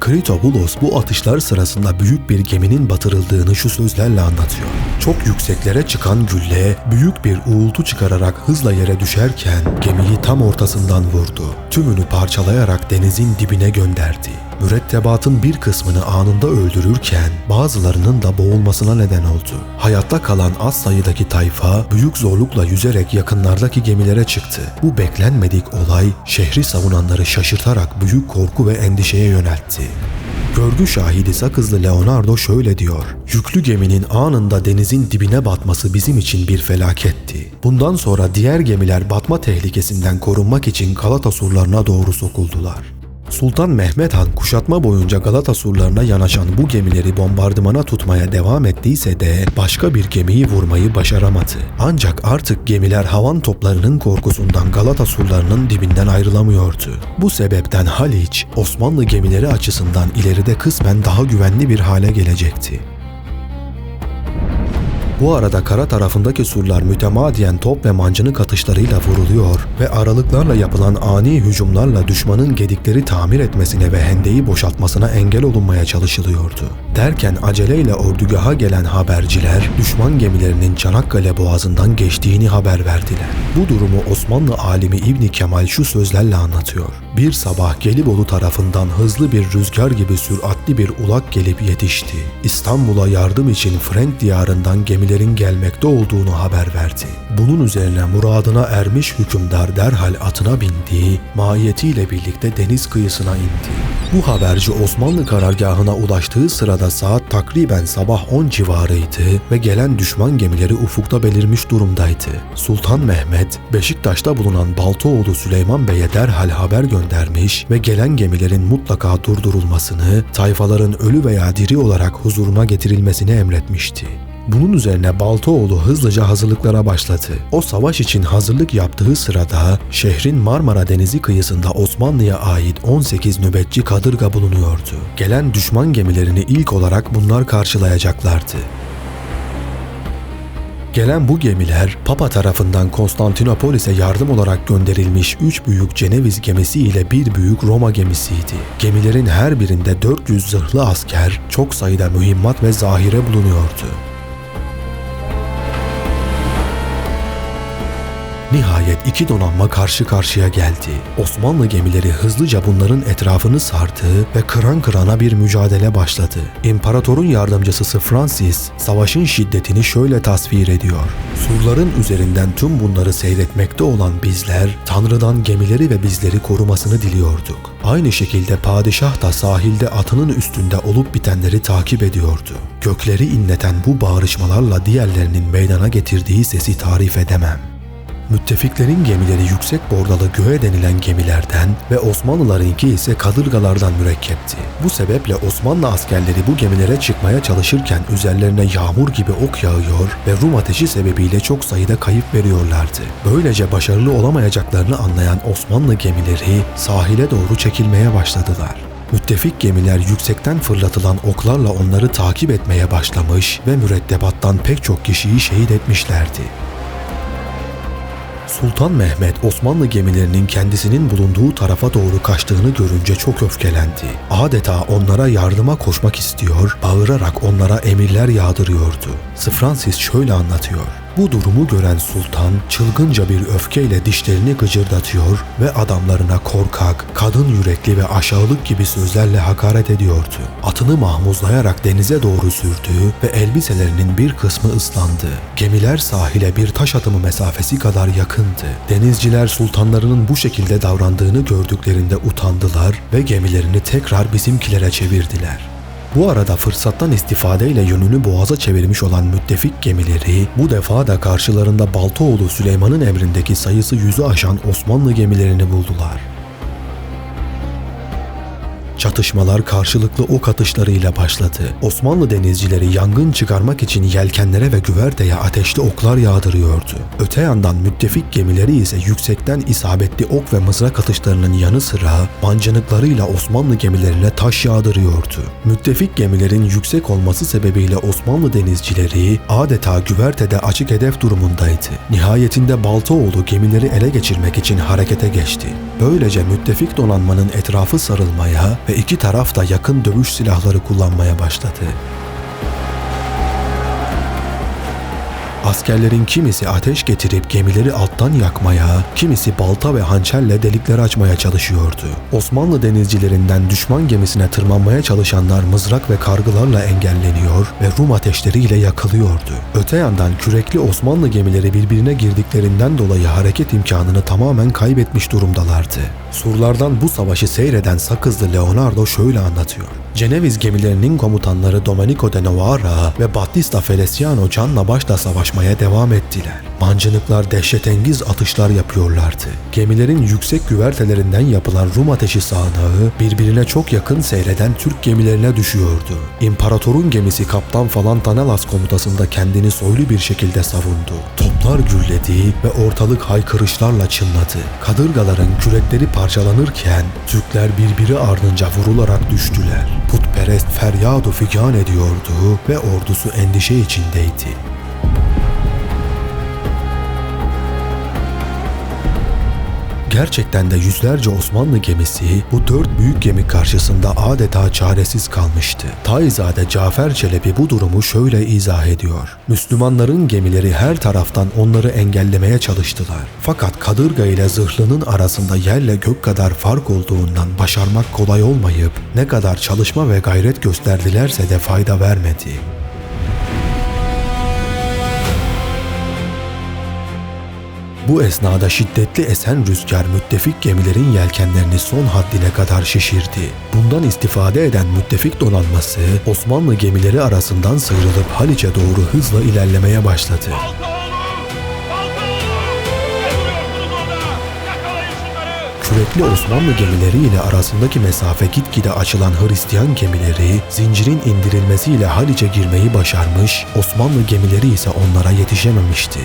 Kritobulos bu atışlar sırasında büyük bir geminin batırıldığını şu sözlerle anlatıyor. Çok yükseklere çıkan gülle büyük bir uğultu çıkararak hızla yere düşerken gemiyi tam ortasından vurdu. Tümünü parçalayarak denizin dibine gönderdi. Mürettebatın bir kısmını anında öldürürken bazılarının da boğulmasına neden oldu. Hayatta kalan az sayıdaki tayfa büyük zorlukla yüzerek yakınlardaki gemilere çıktı. Bu beklenmedik olay şehri savunanları şaşırtarak büyük korku ve endişeye yöneltti. Görgü şahidi Sakızlı Leonardo şöyle diyor: "Yüklü geminin anında denizin dibine batması bizim için bir felaketti. Bundan sonra diğer gemiler batma tehlikesinden korunmak için Galata surlarına doğru sokuldular." Sultan Mehmet Han kuşatma boyunca Galata surlarına yanaşan bu gemileri bombardımana tutmaya devam ettiyse de başka bir gemiyi vurmayı başaramadı. Ancak artık gemiler havan toplarının korkusundan Galata surlarının dibinden ayrılamıyordu. Bu sebepten Haliç, Osmanlı gemileri açısından ileride kısmen daha güvenli bir hale gelecekti. Bu arada kara tarafındaki surlar mütemadiyen top ve mancınık atışlarıyla vuruluyor ve aralıklarla yapılan ani hücumlarla düşmanın gedikleri tamir etmesine ve hendeyi boşaltmasına engel olunmaya çalışılıyordu. Derken aceleyle ordugaha gelen haberciler düşman gemilerinin Çanakkale Boğazı'ndan geçtiğini haber verdiler. Bu durumu Osmanlı alimi İbn Kemal şu sözlerle anlatıyor: "Bir sabah Gelibolu tarafından hızlı bir rüzgar gibi süratli bir ulak gelip yetişti. İstanbul'a yardım için Frenk diyarından gemilerin gelmekte olduğunu haber verdi. Bunun üzerine muradına ermiş hükümdar derhal atına bindi, mahiyetiyle birlikte deniz kıyısına indi." Bu haberci Osmanlı karargahına ulaştığı sırada saat takriben sabah 10 civarıydı ve gelen düşman gemileri ufukta belirmiş durumdaydı. Sultan Mehmet, Beşiktaş'ta bulunan Baltoğlu Süleyman Bey'e derhal haber göndermiş ve gelen gemilerin mutlaka durdurulmasını, tayfaların ölü veya diri olarak huzuruna getirilmesini emretmişti. Bunun üzerine Baltoğlu hızlıca hazırlıklara başladı. O savaş için hazırlık yaptığı sırada şehrin Marmara Denizi kıyısında Osmanlı'ya ait 18 nöbetçi kadırga bulunuyordu. Gelen düşman gemilerini ilk olarak bunlar karşılayacaklardı. Gelen bu gemiler Papa tarafından Konstantinopolis'e yardım olarak gönderilmiş 3 büyük Ceneviz gemisi ile 1 büyük Roma gemisiydi. Gemilerin her birinde 400 zırhlı asker, çok sayıda mühimmat ve zahire bulunuyordu. Nihayet iki donanma karşı karşıya geldi. Osmanlı gemileri hızlıca bunların etrafını sardı ve kıran kırana bir mücadele başladı. İmparatorun yardımcısı Francis, savaşın şiddetini şöyle tasvir ediyor: "Surların üzerinden tüm bunları seyretmekte olan bizler, Tanrı'dan gemileri ve bizleri korumasını diliyorduk. Aynı şekilde padişah da sahilde atının üstünde olup bitenleri takip ediyordu. Gökleri inleten bu bağrışmalarla diğerlerinin meydana getirdiği sesi tarif edemem." Müttefiklerin gemileri yüksek bordalı göğe denilen gemilerden ve Osmanlılarınki ise kadırgalardan mürekkepti. Bu sebeple Osmanlı askerleri bu gemilere çıkmaya çalışırken üzerlerine yağmur gibi ok yağıyor ve Rum ateşi sebebiyle çok sayıda kayıp veriyorlardı. Böylece başarılı olamayacaklarını anlayan Osmanlı gemileri sahile doğru çekilmeye başladılar. Müttefik gemiler yüksekten fırlatılan oklarla onları takip etmeye başlamış ve mürettebattan pek çok kişiyi şehit etmişlerdi. Sultan Mehmet Osmanlı gemilerinin kendisinin bulunduğu tarafa doğru kaçtığını görünce çok öfkelendi. Adeta onlara yardıma koşmak istiyor, bağırarak onlara emirler yağdırıyordu. Francis şöyle anlatıyor: "Bu durumu gören sultan çılgınca bir öfkeyle dişlerini gıcırdatıyor ve adamlarına korkak, kadın yürekli ve aşağılık gibi sözlerle hakaret ediyordu. Atını mahmuzlayarak denize doğru sürdü ve elbiselerinin bir kısmı ıslandı. Gemiler sahile bir taş atımı mesafesi kadar yakındı. Denizciler sultanlarının bu şekilde davrandığını gördüklerinde utandılar ve gemilerini tekrar bizimkilere çevirdiler." Bu arada fırsattan istifadeyle yönünü boğaza çevirmiş olan müttefik gemileri bu defa da karşılarında Baltoğlu Süleyman'ın emrindeki sayısı 100'ü aşan Osmanlı gemilerini buldular. Çatışmalar karşılıklı ok atışlarıyla başladı. Osmanlı denizcileri yangın çıkarmak için yelkenlere ve güverteye ateşli oklar yağdırıyordu. Öte yandan müttefik gemileri ise yüksekten isabetli ok ve mızrak atışlarının yanı sıra mancınıklarıyla Osmanlı gemilerine taş yağdırıyordu. Müttefik gemilerin yüksek olması sebebiyle Osmanlı denizcileri adeta güvertede açık hedef durumundaydı. Nihayetinde Baltoğlu gemileri ele geçirmek için harekete geçti. Böylece müttefik donanmanın etrafı sarılmaya ve iki taraf da yakın dövüş silahları kullanmaya başladı. Askerlerin kimisi ateş getirip gemileri alttan yakmaya, kimisi balta ve hançerle delikler açmaya çalışıyordu. Osmanlı denizcilerinden düşman gemisine tırmanmaya çalışanlar mızrak ve kargılarla engelleniyor ve Rum ateşleriyle yakılıyordu. Öte yandan kürekli Osmanlı gemileri birbirine girdiklerinden dolayı hareket imkanını tamamen kaybetmiş durumdalardı. Surlardan bu savaşı seyreden Sakızlı Leonardo şöyle anlatıyor: Ceneviz gemilerinin komutanları Domenico de Novara ve Battista Feliciano canla başla savaşmaya devam ettiler. Mancınıklar dehşetengiz atışlar yapıyorlardı. Gemilerin yüksek güvertelerinden yapılan Rum ateşi sağanağı birbirine çok yakın seyreden Türk gemilerine düşüyordu. İmparatorun gemisi Kaptan Falantanelas komutasında kendini soylu bir şekilde savundu. Toplar gürledi ve ortalık haykırışlarla çınladı. Kadırgaların kürekleri parçalanırken Türkler birbiri ardınca vurularak düştüler. Putperest feryadu figan ediyordu ve ordusu endişe içindeydi. Gerçekten de yüzlerce Osmanlı gemisi bu 4 büyük gemi karşısında adeta çaresiz kalmıştı. Taizade Cafer Çelebi bu durumu şöyle izah ediyor. Müslümanların gemileri her taraftan onları engellemeye çalıştılar. Fakat kadırga ile zırhlının arasında yerle gök kadar fark olduğundan başarmak kolay olmayıp ne kadar çalışma ve gayret gösterdilerse de fayda vermedi. Bu esnada şiddetli esen rüzgar müttefik gemilerin yelkenlerini son haddine kadar şişirdi. Bundan istifade eden müttefik donanması Osmanlı gemileri arasından sıyrılıp Haliç'e doğru hızla ilerlemeye başladı. Kürekli Osmanlı gemileri ile arasındaki mesafe gitgide açılan Hristiyan gemileri zincirin indirilmesiyle Haliç'e girmeyi başarmış, Osmanlı gemileri ise onlara yetişememişti.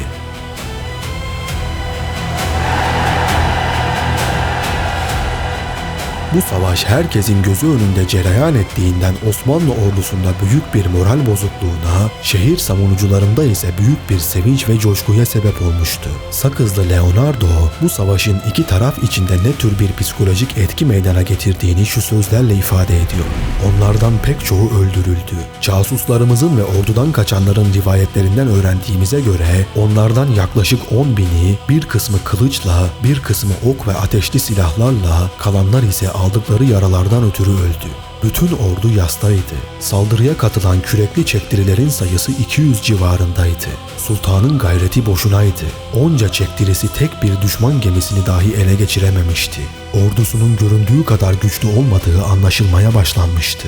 Bu savaş herkesin gözü önünde cereyan ettiğinden Osmanlı ordusunda büyük bir moral bozukluğuna, şehir savunucularında ise büyük bir sevinç ve coşkuya sebep olmuştu. Sakızlı Leonardo bu savaşın iki taraf içinde ne tür bir psikolojik etki meydana getirdiğini şu sözlerle ifade ediyor. Onlardan pek çoğu öldürüldü. Casuslarımızın ve ordudan kaçanların rivayetlerinden öğrendiğimize göre onlardan yaklaşık 10.000'i bir kısmı kılıçla, bir kısmı ok ve ateşli silahlarla, kalanlar ise aldıkları yaralardan ötürü öldü. Bütün ordu yastaydı. Saldırıya katılan kürekli çektirilerin sayısı 200 civarındaydı. Sultanın gayreti boşunaydı. Onca çektirisi tek bir düşman gemisini dahi ele geçirememişti. Ordusunun göründüğü kadar güçlü olmadığı anlaşılmaya başlanmıştı.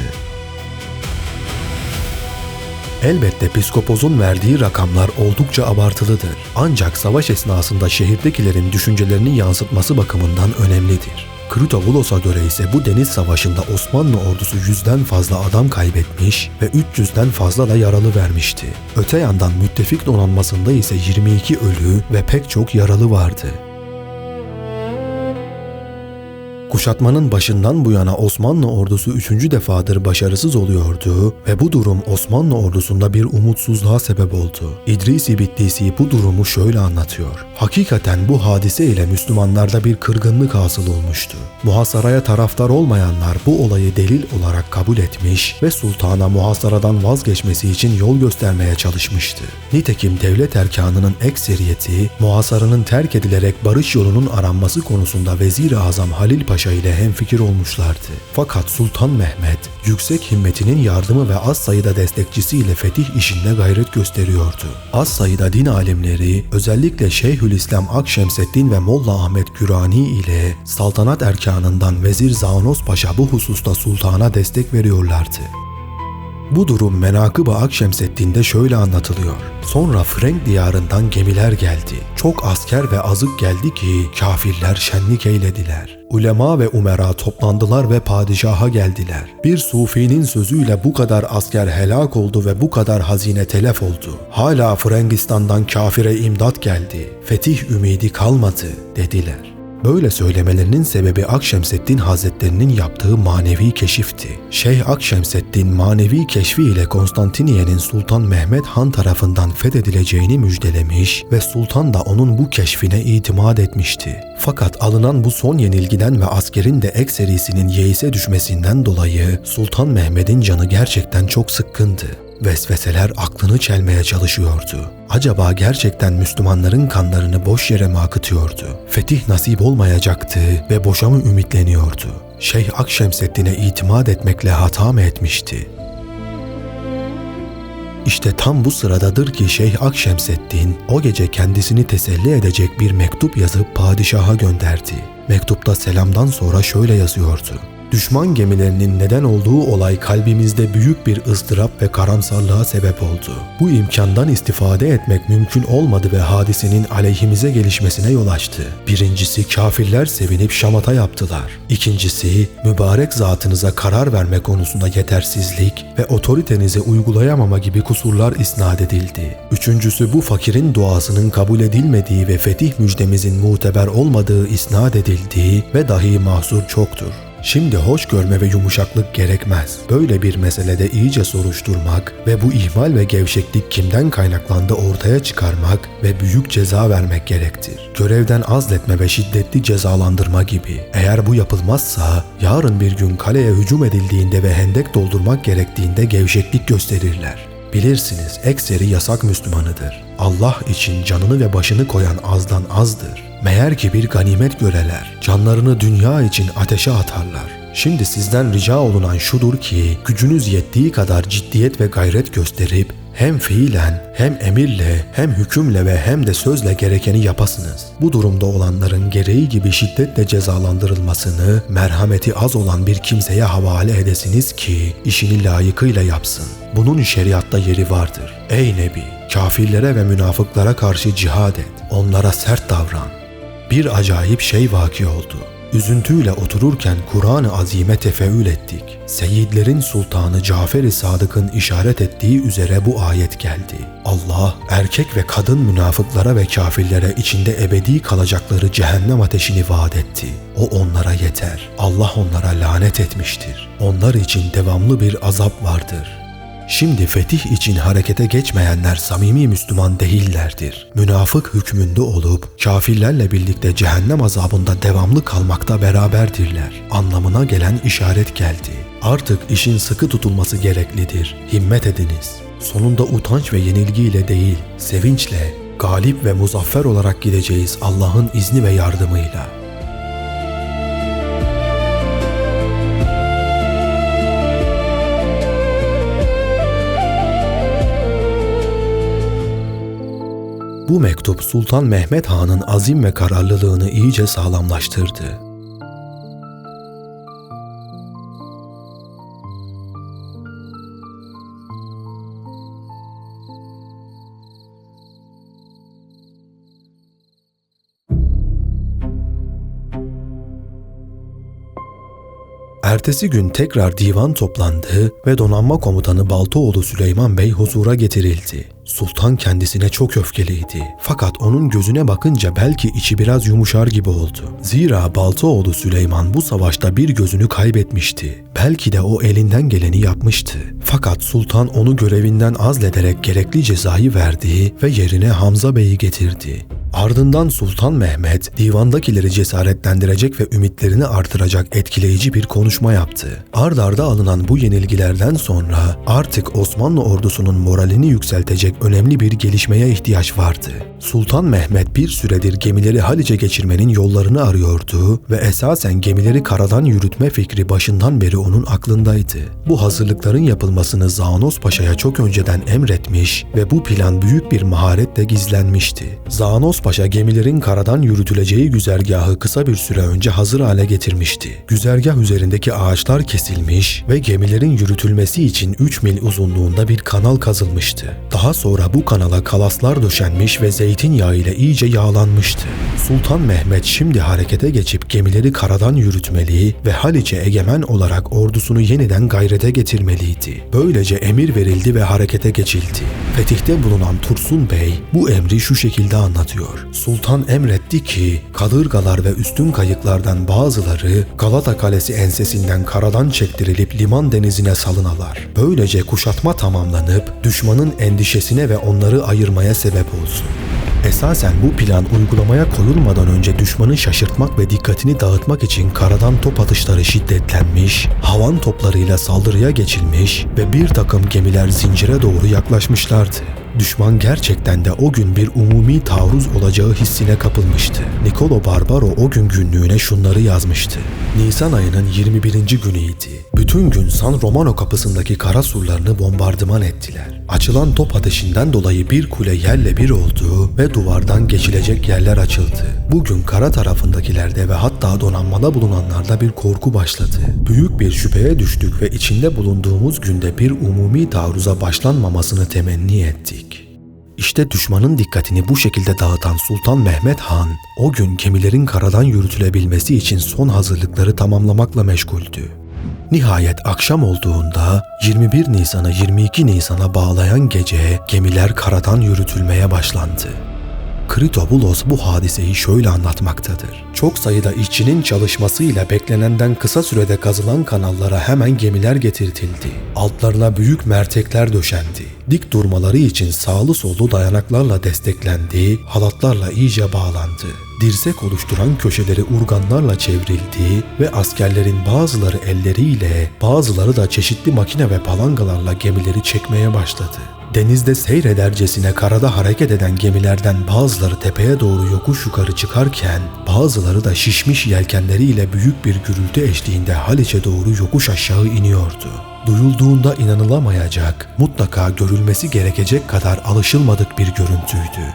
Elbette Piskopos'un verdiği rakamlar oldukça abartılıdır. Ancak savaş esnasında şehirdekilerin düşüncelerini yansıtması bakımından önemlidir. Kritogulos'a göre ise bu deniz savaşında Osmanlı ordusu 100'den fazla adam kaybetmiş ve 300'den fazla da yaralı vermişti. Öte yandan müttefik donanmasında ise 22 ölü ve pek çok yaralı vardı. Kuşatmanın başından bu yana Osmanlı ordusu 3. defadır başarısız oluyordu ve bu durum Osmanlı ordusunda bir umutsuzluğa sebep oldu. İdris-i Bitlisi bu durumu şöyle anlatıyor. Hakikaten bu hadise ile Müslümanlarda bir kırgınlık hasıl olmuştu. Muhasaraya taraftar olmayanlar bu olayı delil olarak kabul etmiş ve sultana muhasaradan vazgeçmesi için yol göstermeye çalışmıştı. Nitekim devlet erkanının ekseriyeti muhasaranın terk edilerek barış yolunun aranması konusunda Vezir-i Azam Halil Paşa ile hemfikir olmuşlardı. Fakat Sultan Mehmet yüksek himmetinin yardımı ve az sayıda destekçisiyle fetih işinde gayret gösteriyordu. Az sayıda din alimleri özellikle Şeyhülislam Akşemseddin ve Molla Ahmet Gürani ile saltanat erkanından Vezir Zağnos Paşa bu hususta sultana destek veriyorlardı. Bu durum Menakıb-ı Akşemseddin'de şöyle anlatılıyor. Sonra Frenk diyarından gemiler geldi. Çok asker ve azık geldi ki kafirler şenlik eylediler. Ulema ve umera toplandılar ve padişaha geldiler. Bir sufinin sözüyle bu kadar asker helak oldu ve bu kadar hazine telef oldu. Hala Frangistan'dan kafire imdat geldi. Fetih ümidi kalmadı dediler. Böyle söylemelerinin sebebi Akşemseddin Hazretlerinin yaptığı manevi keşifti. Şeyh Akşemseddin manevi keşfi ile Konstantiniye'nin Sultan Mehmet Han tarafından fethedileceğini müjdelemiş ve sultan da onun bu keşfine itimat etmişti. Fakat alınan bu son yenilgiden ve askerin de ekserisinin yeise düşmesinden dolayı Sultan Mehmet'in canı gerçekten çok sıkkındı. Vesveseler aklını çelmeye çalışıyordu. Acaba gerçekten Müslümanların kanlarını boş yere mi akıtıyordu? Fetih nasip olmayacaktı ve boşa mı ümitleniyordu? Şeyh Akşemseddin'e itimat etmekle hata mı etmişti? İşte tam bu sıradadır ki Şeyh Akşemseddin o gece kendisini teselli edecek bir mektup yazıp padişaha gönderdi. Mektupta selamdan sonra şöyle yazıyordu. Düşman gemilerinin neden olduğu olay kalbimizde büyük bir ızdırap ve karamsarlığa sebep oldu. Bu imkandan istifade etmek mümkün olmadı ve hadisenin aleyhimize gelişmesine yol açtı. Birincisi, kafirler sevinip şamata yaptılar. İkincisi, mübarek zatınıza karar verme konusunda yetersizlik ve otoritenizi uygulayamama gibi kusurlar isnat edildi. Üçüncüsü, bu fakirin duasının kabul edilmediği ve fetih müjdemizin muteber olmadığı isnat edildiği ve dahi mahzur çoktur. Şimdi hoş görme ve yumuşaklık gerekmez. Böyle bir meselede iyice soruşturmak ve bu ihmal ve gevşeklik kimden kaynaklandı ortaya çıkarmak ve büyük ceza vermek gerektir. Görevden azletme ve şiddetli cezalandırma gibi. Eğer bu yapılmazsa yarın bir gün kaleye hücum edildiğinde ve hendek doldurmak gerektiğinde gevşeklik gösterirler. Bilirsiniz, ekseri yasak Müslümanıdır. Allah için canını ve başını koyan azdan azdır. Meğer ki bir ganimet göreler, canlarını dünya için ateşe atarlar. Şimdi sizden rica olunan şudur ki, gücünüz yettiği kadar ciddiyet ve gayret gösterip, hem fiilen, hem emirle, hem hükümle ve hem de sözle gerekeni yapasınız. Bu durumda olanların gereği gibi şiddetle cezalandırılmasını, merhameti az olan bir kimseye havale edesiniz ki, işini layıkıyla yapsın. Bunun şeriatta yeri vardır. Ey Nebi! Kafirlere ve münafıklara karşı cihad et. Onlara sert davran. Bir acayip şey vaki oldu. Üzüntüyle otururken Kur'an-ı Azim'e tefeül ettik. Seyyidlerin Sultanı Cafer-i Sadık'ın işaret ettiği üzere bu ayet geldi. Allah, erkek ve kadın münafıklara ve kafirlere içinde ebedi kalacakları cehennem ateşini vaat etti. O onlara yeter. Allah onlara lanet etmiştir. Onlar için devamlı bir azap vardır. Şimdi fetih için harekete geçmeyenler samimi Müslüman değillerdir. Münafık hükmünde olup kafirlerle birlikte cehennem azabında devamlı kalmakta beraberdirler anlamına gelen işaret geldi. Artık işin sıkı tutulması gereklidir. Himmet ediniz. Sonunda utanç ve yenilgiyle değil, sevinçle, galip ve muzaffer olarak gideceğiz Allah'ın izni ve yardımıyla. Bu mektup Sultan Mehmet Han'ın azim ve kararlılığını iyice sağlamlaştırdı. Ertesi gün tekrar divan toplandı ve donanma komutanı Baltaoğlu Süleyman Bey huzura getirildi. Sultan kendisine çok öfkeliydi. Fakat onun gözüne bakınca belki içi biraz yumuşar gibi oldu. Zira Baltaoğlu Süleyman bu savaşta bir gözünü kaybetmişti. Belki de o elinden geleni yapmıştı. Fakat sultan onu görevinden azlederek gerekli cezayı verdi ve yerine Hamza Bey'i getirdi. Ardından Sultan Mehmet, divandakileri cesaretlendirecek ve ümitlerini artıracak etkileyici bir konuşma yaptı. Ard arda alınan bu yenilgilerden sonra artık Osmanlı ordusunun moralini yükseltecek önemli bir gelişmeye ihtiyaç vardı. Sultan Mehmet bir süredir gemileri Haliç'e geçirmenin yollarını arıyordu ve esasen gemileri karadan yürütme fikri başından beri onun aklındaydı. Bu hazırlıkların yapılmasını Zağnos Paşa'ya çok önceden emretmiş ve bu plan büyük bir maharetle gizlenmişti. Zağnos Paşa gemilerin karadan yürütüleceği güzergahı kısa bir süre önce hazır hale getirmişti. Güzergah üzerindeki ağaçlar kesilmiş ve gemilerin yürütülmesi için 3 mil uzunluğunda bir kanal kazılmıştı. Daha sonra bu kanala kalaslar döşenmiş ve zeytinyağı ile iyice yağlanmıştı. Sultan Mehmet şimdi harekete geçip gemileri karadan yürütmeli ve Haliç'e egemen olarak ordusunu yeniden gayrete getirmeliydi. Böylece emir verildi ve harekete geçildi. Fetihte bulunan Tursun Bey bu emri şu şekilde anlatıyor. Sultan emretti ki kadırgalar ve üstün kayıklardan bazıları Galata Kalesi ensesinden karadan çektirilip liman denizine salınalar. Böylece kuşatma tamamlanıp düşmanın endişesine ve onları ayırmaya sebep olsun. Esasen bu plan uygulamaya koyulmadan önce düşmanı şaşırtmak ve dikkatini dağıtmak için karadan top atışları şiddetlenmiş, havan toplarıyla saldırıya geçilmiş ve bir takım gemiler zincire doğru yaklaşmışlardı. Düşman gerçekten de o gün bir umumi taarruz olacağı hissine kapılmıştı. Niccolo Barbaro o gün günlüğüne şunları yazmıştı. Nisan ayının 21. günüydü. Bütün gün San Romano kapısındaki kara surlarını bombardıman ettiler. Açılan top ateşinden dolayı bir kule yerle bir oldu ve duvardan geçilecek yerler açıldı. Bugün kara tarafındakilerde ve hatta donanmada bulunanlarda bir korku başladı. Büyük bir şüpheye düştük ve içinde bulunduğumuz günde bir umumi taarruza başlanmamasını temenni ettik. İşte düşmanın dikkatini bu şekilde dağıtan Sultan Mehmet Han, o gün gemilerin karadan yürütülebilmesi için son hazırlıkları tamamlamakla meşguldü. Nihayet akşam olduğunda 21 Nisan'ı 22 Nisan'a bağlayan gece gemiler karadan yürütülmeye başlandı. Kritobulos bu hadiseyi şöyle anlatmaktadır. Çok sayıda işçinin çalışmasıyla beklenenden kısa sürede kazılan kanallara hemen gemiler getirtildi. Altlarına büyük mertekler döşendi. Dik durmaları için sağlı sollu dayanaklarla desteklendi, halatlarla iyice bağlandı. Dirsek oluşturan köşeleri urganlarla çevrildi ve askerlerin bazıları elleriyle, bazıları da çeşitli makine ve palangalarla gemileri çekmeye başladı. Denizde seyredercesine karada hareket eden gemilerden bazıları tepeye doğru yokuş yukarı çıkarken, bazıları da şişmiş yelkenleriyle büyük bir gürültü eşliğinde Haliç'e doğru yokuş aşağı iniyordu. Duyulduğunda inanılamayacak, mutlaka görülmesi gerekecek kadar alışılmadık bir görüntüydü.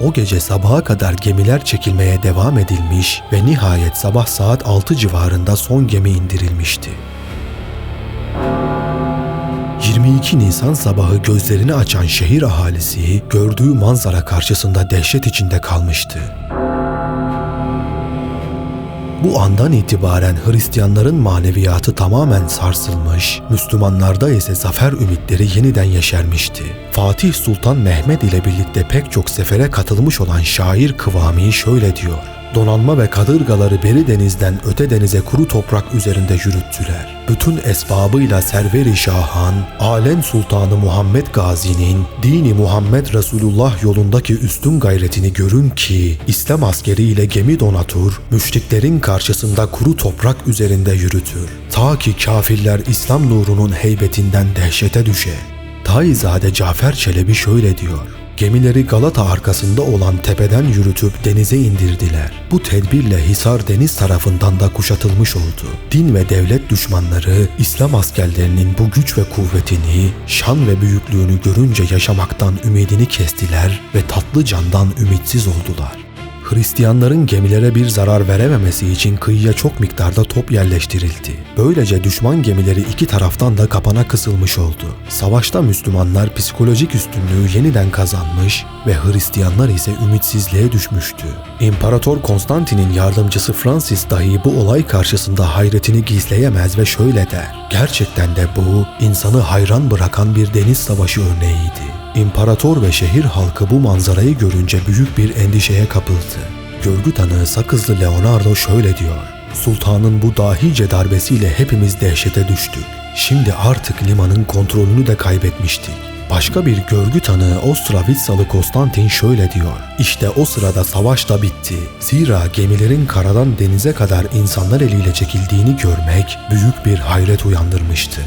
O gece sabaha kadar gemiler çekilmeye devam edilmiş ve nihayet sabah saat 6 civarında son gemi indirilmişti. 22 Nisan sabahı gözlerini açan şehir ahalisi gördüğü manzara karşısında dehşet içinde kalmıştı. Bu andan itibaren Hristiyanların maneviyatı tamamen sarsılmış, Müslümanlarda ise zafer ümitleri yeniden yeşermişti. Fatih Sultan Mehmed ile birlikte pek çok sefere katılmış olan şair Kıvami şöyle diyor: Donanma ve kadırgaları beri denizden öte denize kuru toprak üzerinde yürüttüler. Bütün esbabıyla Server-i Şahan, Alem Sultanı Muhammed Gazi'nin dini Muhammed Resulullah yolundaki üstün gayretini görün ki İslam askeriyle gemi donatur, müşriklerin karşısında kuru toprak üzerinde yürütür. Ta ki kafirler İslam nurunun heybetinden dehşete düşe. Taizade Cafer Çelebi şöyle diyor: Gemileri Galata arkasında olan tepeden yürütüp denize indirdiler. Bu tedbirle Hisar deniz tarafından da kuşatılmış oldu. Din ve devlet düşmanları İslam askerlerinin bu güç ve kuvvetini, şan ve büyüklüğünü görünce yaşamaktan ümidini kestiler ve tatlı candan ümitsiz oldular. Hristiyanların gemilere bir zarar verememesi için kıyıya çok miktarda top yerleştirildi. Böylece düşman gemileri iki taraftan da kapana kısılmış oldu. Savaşta Müslümanlar psikolojik üstünlüğü yeniden kazanmış ve Hristiyanlar ise ümitsizliğe düşmüştü. İmparator Konstantin'in yardımcısı Francis dahi bu olay karşısında hayretini gizleyemez ve şöyle der: Gerçekten de bu insanı hayran bırakan bir deniz savaşı örneğiydi. İmparator ve şehir halkı bu manzarayı görünce büyük bir endişeye kapıldı. Görgü tanığı Sakızlı Leonardo şöyle diyor: Sultanın bu dahice darbesiyle hepimiz dehşete düştük. Şimdi artık limanın kontrolünü de kaybetmiştik. Başka bir görgü tanığı Ostravitsalı Konstantin şöyle diyor: İşte o sırada savaş da bitti. Zira gemilerin karadan denize kadar insanlar eliyle çekildiğini görmek büyük bir hayret uyandırmıştı.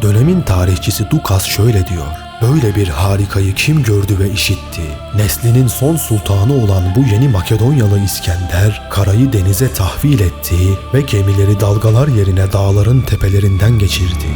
Dönemin tarihçisi Dukas şöyle diyor: Böyle bir harikayı kim gördü ve işitti? Neslinin son sultanı olan bu yeni Makedonyalı İskender, karayı denize tahvil etti ve gemileri dalgalar yerine dağların tepelerinden geçirdi.